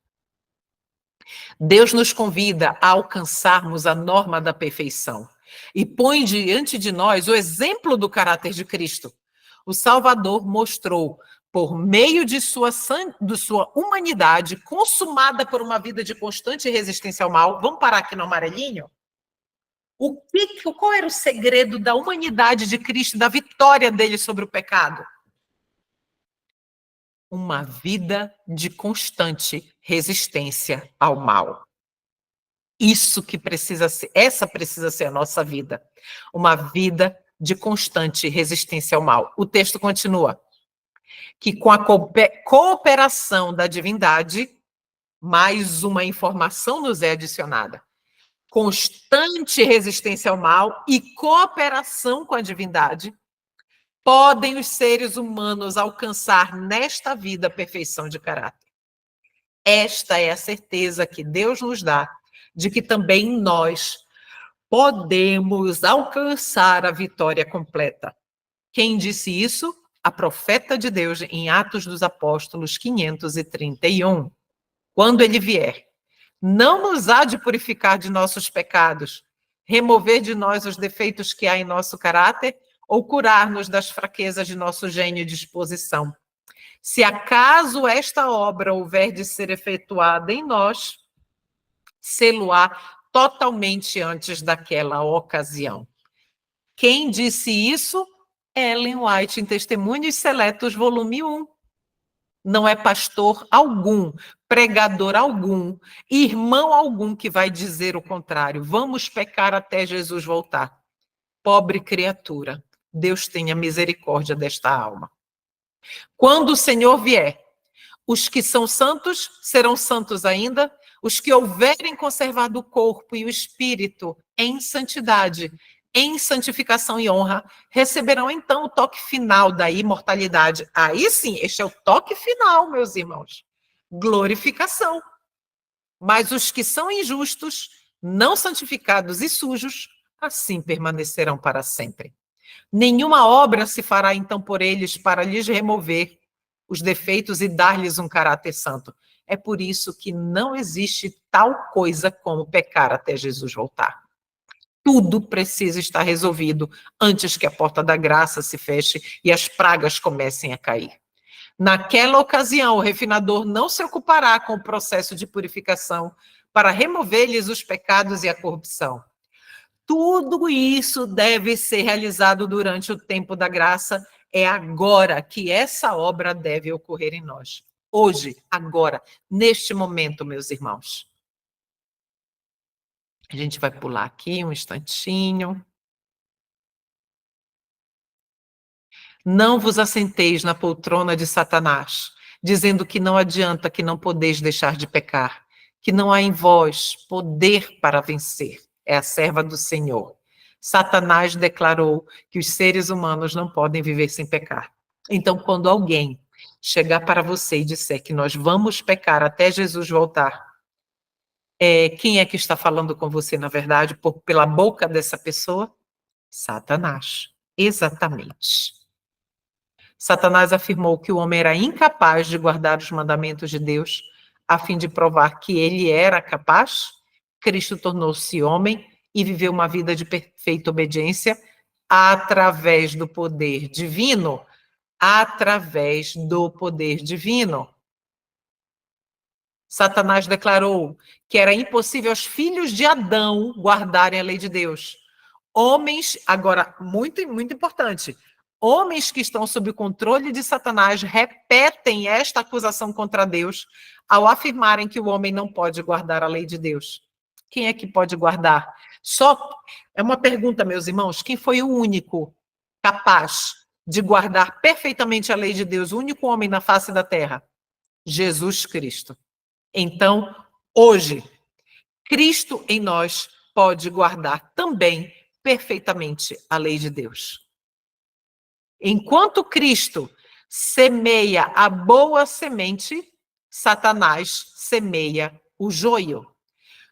Deus nos convida a alcançarmos a norma da perfeição e põe diante de nós o exemplo do caráter de Cristo. O Salvador mostrou, por meio de sua humanidade, consumada por uma vida de constante resistência ao mal. Vamos parar aqui no amarelinho? Qual era o segredo da humanidade de Cristo, da vitória dele sobre o pecado? Uma vida de constante resistência ao mal. Essa precisa ser a nossa vida. Uma vida de constante resistência ao mal. O texto continua. Que com a cooperação da divindade, mais uma informação nos é adicionada. Constante resistência ao mal e cooperação com a divindade, podem os seres humanos alcançar nesta vida a perfeição de caráter. Esta é a certeza que Deus nos dá, de que também nós podemos alcançar a vitória completa. Quem disse isso? A profeta de Deus em Atos dos Apóstolos 531. Quando ele vier, não nos há de purificar de nossos pecados, remover de nós os defeitos que há em nosso caráter, ou curar-nos das fraquezas de nosso gênio e disposição. Se acaso esta obra houver de ser efetuada em nós, sê-lo-á totalmente antes daquela ocasião. Quem disse isso? Ellen White, em Testemunhos Seletos, volume 1. Não é pastor algum, pregador algum, irmão algum que vai dizer o contrário. Vamos pecar até Jesus voltar. Pobre criatura, Deus tenha misericórdia desta alma. Quando o Senhor vier, os que são santos serão santos ainda, os que houverem conservado o corpo e o espírito em santidade, em santificação e honra, receberão então o toque final da imortalidade. Aí sim, este é o toque final, meus irmãos. Glorificação. Mas os que são injustos, não santificados e sujos, assim permanecerão para sempre. Nenhuma obra se fará então por eles para lhes remover os defeitos e dar-lhes um caráter santo. É por isso que não existe tal coisa como pecar até Jesus voltar. Tudo precisa estar resolvido antes que a porta da graça se feche e as pragas comecem a cair. Naquela ocasião, o refinador não se ocupará com o processo de purificação para remover-lhes os pecados e a corrupção. Tudo isso deve ser realizado durante o tempo da graça. É agora que essa obra deve ocorrer em nós. Hoje, agora, neste momento, meus irmãos. A gente vai pular aqui um instantinho. Não vos assenteis na poltrona de Satanás, dizendo que não adianta, que não podeis deixar de pecar, que não há em vós poder para vencer. É a serva do Senhor. Satanás declarou que os seres humanos não podem viver sem pecar. Então, quando alguém chegar para você e disser que nós vamos pecar até Jesus voltar, quem é que está falando com você, na verdade, pela boca dessa pessoa? Satanás. Exatamente. Satanás afirmou que o homem era incapaz de guardar os mandamentos de Deus, a fim de provar que ele era capaz. Cristo tornou-se homem e viveu uma vida de perfeita obediência através do poder divino. Através do poder divino. Satanás declarou que era impossível aos filhos de Adão guardarem a lei de Deus. Homens, agora, muito, muito importante, homens que estão sob o controle de Satanás repetem esta acusação contra Deus ao afirmarem que o homem não pode guardar a lei de Deus. Quem é que pode guardar? É uma pergunta, meus irmãos, quem foi o único capaz de guardar perfeitamente a lei de Deus, o único homem na face da terra? Jesus Cristo. Então, hoje, Cristo em nós pode guardar também perfeitamente a lei de Deus. Enquanto Cristo semeia a boa semente, Satanás semeia o joio.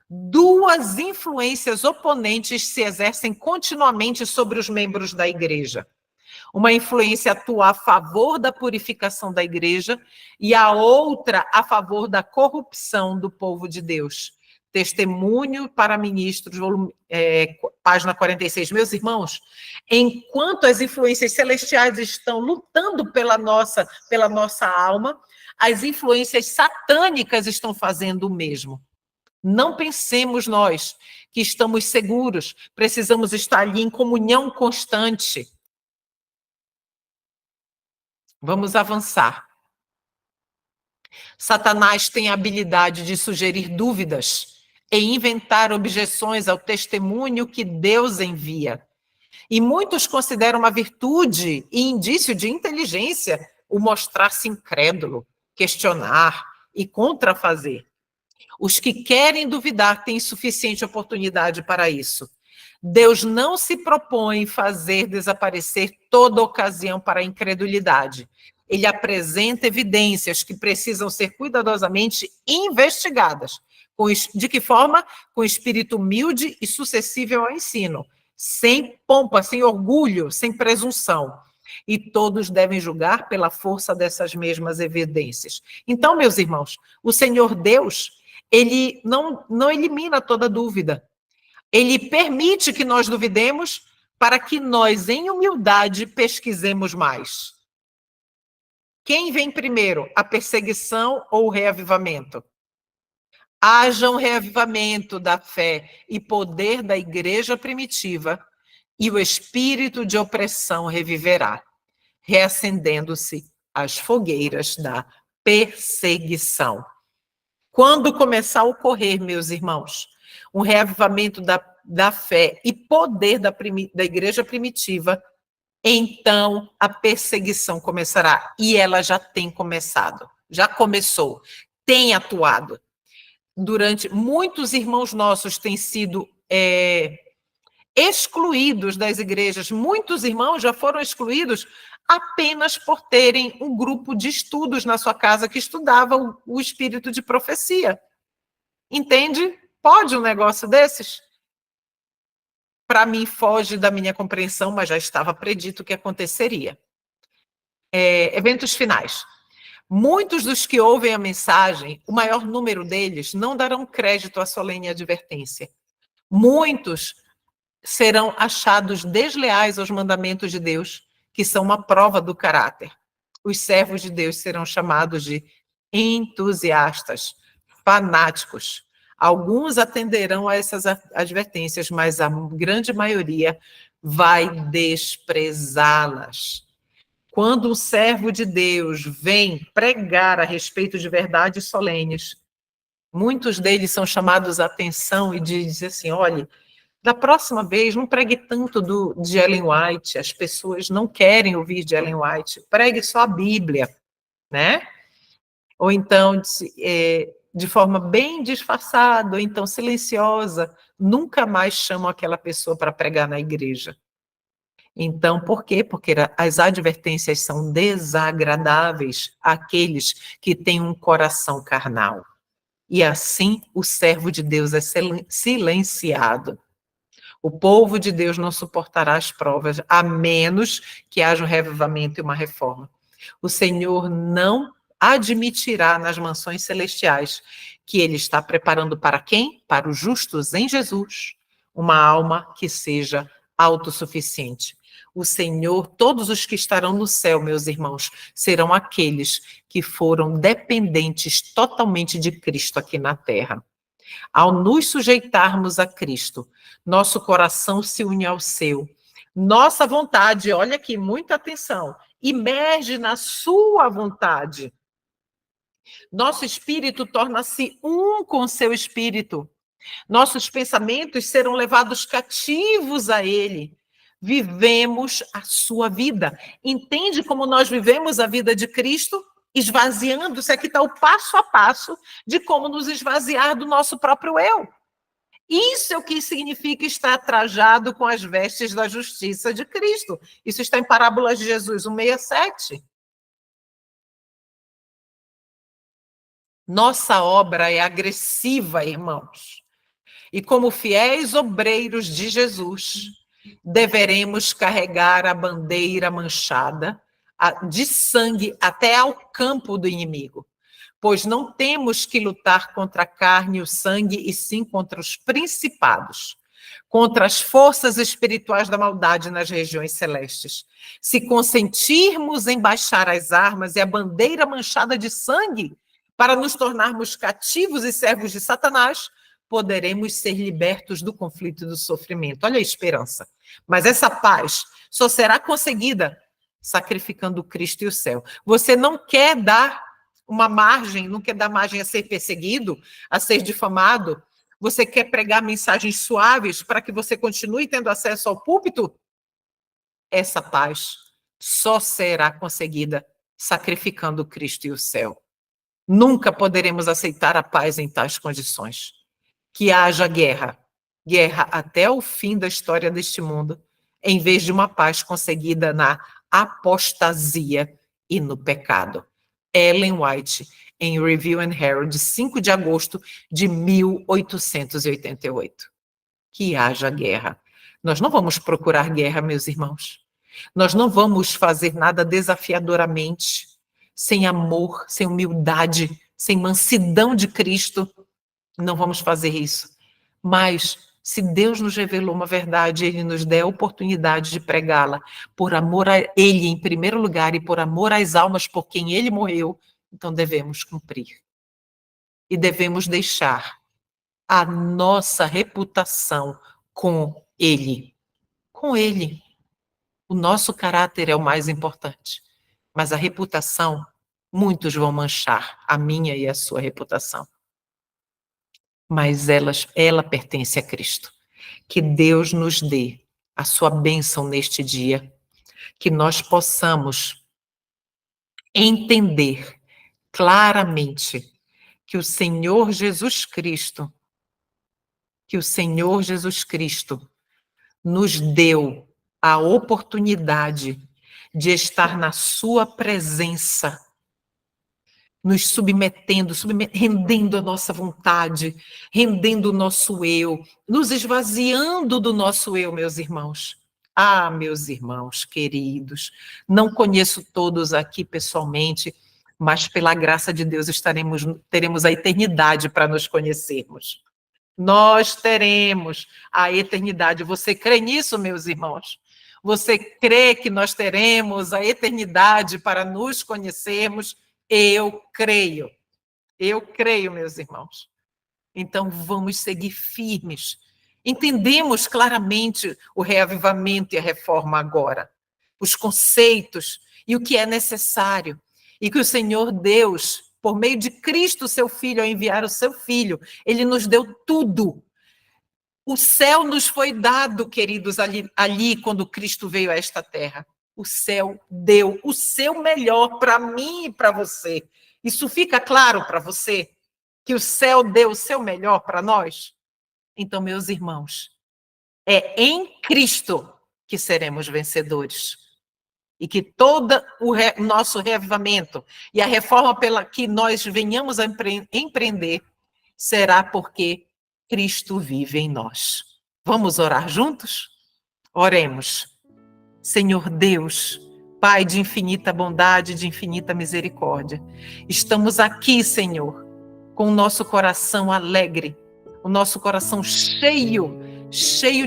Duas influências oponentes se exercem continuamente sobre os membros da igreja. Uma influência atua a favor da purificação da igreja e a outra a favor da corrupção do povo de Deus. Testemunho para Ministros, página 46. Meus irmãos, enquanto as influências celestiais estão lutando pela nossa alma, as influências satânicas estão fazendo o mesmo. Não pensemos nós que estamos seguros, precisamos estar ali em comunhão constante. Vamos avançar. Satanás tem a habilidade de sugerir dúvidas e inventar objeções ao testemunho que Deus envia. E muitos consideram uma virtude e indício de inteligência o mostrar-se incrédulo, questionar e contrafazer. Os que querem duvidar têm suficiente oportunidade para isso. Deus não se propõe fazer desaparecer toda ocasião para a incredulidade. Ele apresenta evidências que precisam ser cuidadosamente investigadas. De que forma? Com espírito humilde e suscetível ao ensino, sem pompa, sem orgulho, sem presunção. E todos devem julgar pela força dessas mesmas evidências. Então, meus irmãos, o Senhor Deus, ele não elimina toda dúvida. Ele permite que nós duvidemos para que nós, em humildade, pesquisemos mais. Quem vem primeiro, a perseguição ou o reavivamento? Haja um reavivamento da fé e poder da igreja primitiva, e o espírito de opressão reviverá, reacendendo-se as fogueiras da perseguição. Quando começar a ocorrer, meus irmãos, um reavivamento da fé e poder da igreja primitiva, então a perseguição começará. E ela já tem começado, já começou, tem atuado. Durante muitos irmãos nossos têm sido excluídos das igrejas. Muitos irmãos já foram excluídos apenas por terem um grupo de estudos na sua casa que estudava o espírito de profecia. Entende? Pode um negócio desses? Para mim, foge da minha compreensão, mas já estava predito que aconteceria. Eventos finais. Muitos dos que ouvem a mensagem, o maior número deles, não darão crédito à solene advertência. Muitos serão achados desleais aos mandamentos de Deus, que são uma prova do caráter. Os servos de Deus serão chamados de entusiastas, fanáticos. Alguns atenderão a essas advertências, mas a grande maioria vai desprezá-las. Quando um servo de Deus vem pregar a respeito de verdades solenes, muitos deles são chamados à atenção e dizem assim, olha, da próxima vez, não pregue tanto de Ellen White, as pessoas não querem ouvir de Ellen White, pregue só a Bíblia, né? Ou então, de forma bem disfarçada, ou então silenciosa, nunca mais chamam aquela pessoa para pregar na igreja. Então, por quê? Porque as advertências são desagradáveis àqueles que têm um coração carnal. E assim, o servo de Deus é silenciado. O povo de Deus não suportará as provas, a menos que haja um revivamento e uma reforma. O Senhor não admitirá nas mansões celestiais que Ele está preparando para quem? Para os justos em Jesus, uma alma que seja autossuficiente. O Senhor, todos os que estarão no céu, meus irmãos, serão aqueles que foram dependentes totalmente de Cristo aqui na terra. Ao nos sujeitarmos a Cristo, nosso coração se une ao seu. Nossa vontade, olha aqui, muita atenção, emerge na sua vontade. Nosso espírito torna-se um com seu espírito. Nossos pensamentos serão levados cativos a ele. Vivemos a sua vida. Entende como nós vivemos a vida de Cristo? Esvaziando-se, aqui está o passo a passo de como nos esvaziar do nosso próprio eu. Isso é o que significa estar trajado com as vestes da justiça de Cristo. Isso está em Parábolas de Jesus 1:67. Nossa obra é agressiva, irmãos. E como fiéis obreiros de Jesus, deveremos carregar a bandeira manchada de sangue até ao campo do inimigo, pois não temos que lutar contra a carne e o sangue, e sim contra os principados, contra as forças espirituais da maldade nas regiões celestes. Se consentirmos em baixar as armas e a bandeira manchada de sangue para nos tornarmos cativos e servos de Satanás, poderemos ser libertos do conflito e do sofrimento. Olha a esperança. Mas essa paz só será conseguida sacrificando Cristo e o céu. Você não quer dar uma margem, não quer dar margem a ser perseguido, a ser difamado? Você quer pregar mensagens suaves para que você continue tendo acesso ao púlpito? Essa paz só será conseguida sacrificando Cristo e o céu. Nunca poderemos aceitar a paz em tais condições. Que haja guerra até o fim da história deste mundo, em vez de uma paz conseguida na apostasia e no pecado. Ellen White, em Review and Herald, 5 de agosto de 1888. Que haja guerra. Nós não vamos procurar guerra, meus irmãos. Nós não vamos fazer nada desafiadoramente, sem amor, sem humildade, sem mansidão de Cristo. Não vamos fazer isso. Mas Se Deus nos revelou uma verdade, Ele nos der a oportunidade de pregá-la, por amor a Ele em primeiro lugar e por amor às almas por quem Ele morreu, então devemos cumprir. E devemos deixar a nossa reputação com Ele. Com Ele. O nosso caráter é o mais importante, mas a reputação, muitos vão manchar, a minha e a sua reputação. Mas ela pertence a Cristo. Que Deus nos dê a sua bênção neste dia, que nós possamos entender claramente que o Senhor Jesus Cristo, nos deu a oportunidade de estar na sua presença, nos submetendo, rendendo a nossa vontade, rendendo o nosso eu, nos esvaziando do nosso eu, meus irmãos. Ah, meus irmãos queridos, não conheço todos aqui pessoalmente, mas pela graça de Deus teremos a eternidade para nos conhecermos. Nós teremos a eternidade. Você crê nisso, meus irmãos? Você crê que nós teremos a eternidade para nos conhecermos? Eu creio, meus irmãos. Então, vamos seguir firmes. Entendemos claramente o reavivamento e a reforma agora, os conceitos e o que é necessário. E que o Senhor Deus, por meio de Cristo, seu Filho, ao enviar o seu Filho, Ele nos deu tudo. O céu nos foi dado, queridos, ali quando Cristo veio a esta terra. O céu deu o seu melhor para mim e para você. Isso fica claro para você? Que o céu deu o seu melhor para nós? Então, meus irmãos, é em Cristo que seremos vencedores. E que todo o nosso reavivamento e a reforma pela que nós venhamos a empreender será porque Cristo vive em nós. Vamos orar juntos? Oremos. Senhor Deus, Pai de infinita bondade, de infinita misericórdia, estamos aqui, Senhor, com o nosso coração alegre, o nosso coração cheio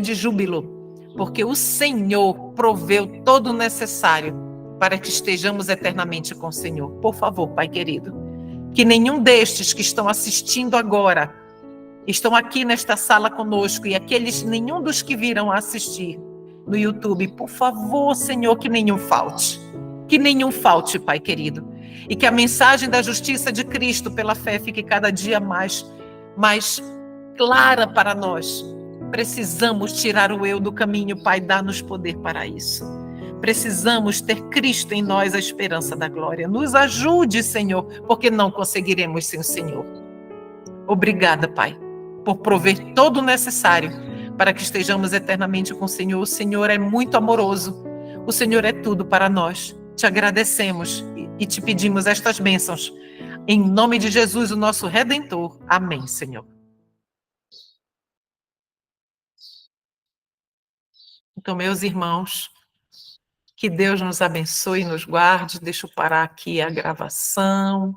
de júbilo, porque o Senhor proveu todo o necessário para que estejamos eternamente com o Senhor. Por favor, Pai querido, que nenhum destes que estão assistindo agora, estão aqui nesta sala conosco, e nenhum dos que virão a assistir no YouTube, por favor, Senhor, que nenhum falte, Pai querido, e que a mensagem da justiça de Cristo pela fé fique cada dia mais clara para nós. Precisamos tirar o eu do caminho, Pai, dá-nos poder para isso. Precisamos ter Cristo em nós, a esperança da glória. Nos ajude, Senhor, porque não conseguiremos sem o Senhor. Obrigada, Pai, por prover todo o necessário para que estejamos eternamente com o Senhor. O Senhor é muito amoroso. O Senhor é tudo para nós. Te agradecemos e te pedimos estas bênçãos. Em nome de Jesus, o nosso Redentor. Amém, Senhor. Então, meus irmãos, que Deus nos abençoe e nos guarde. Deixa eu parar aqui a gravação.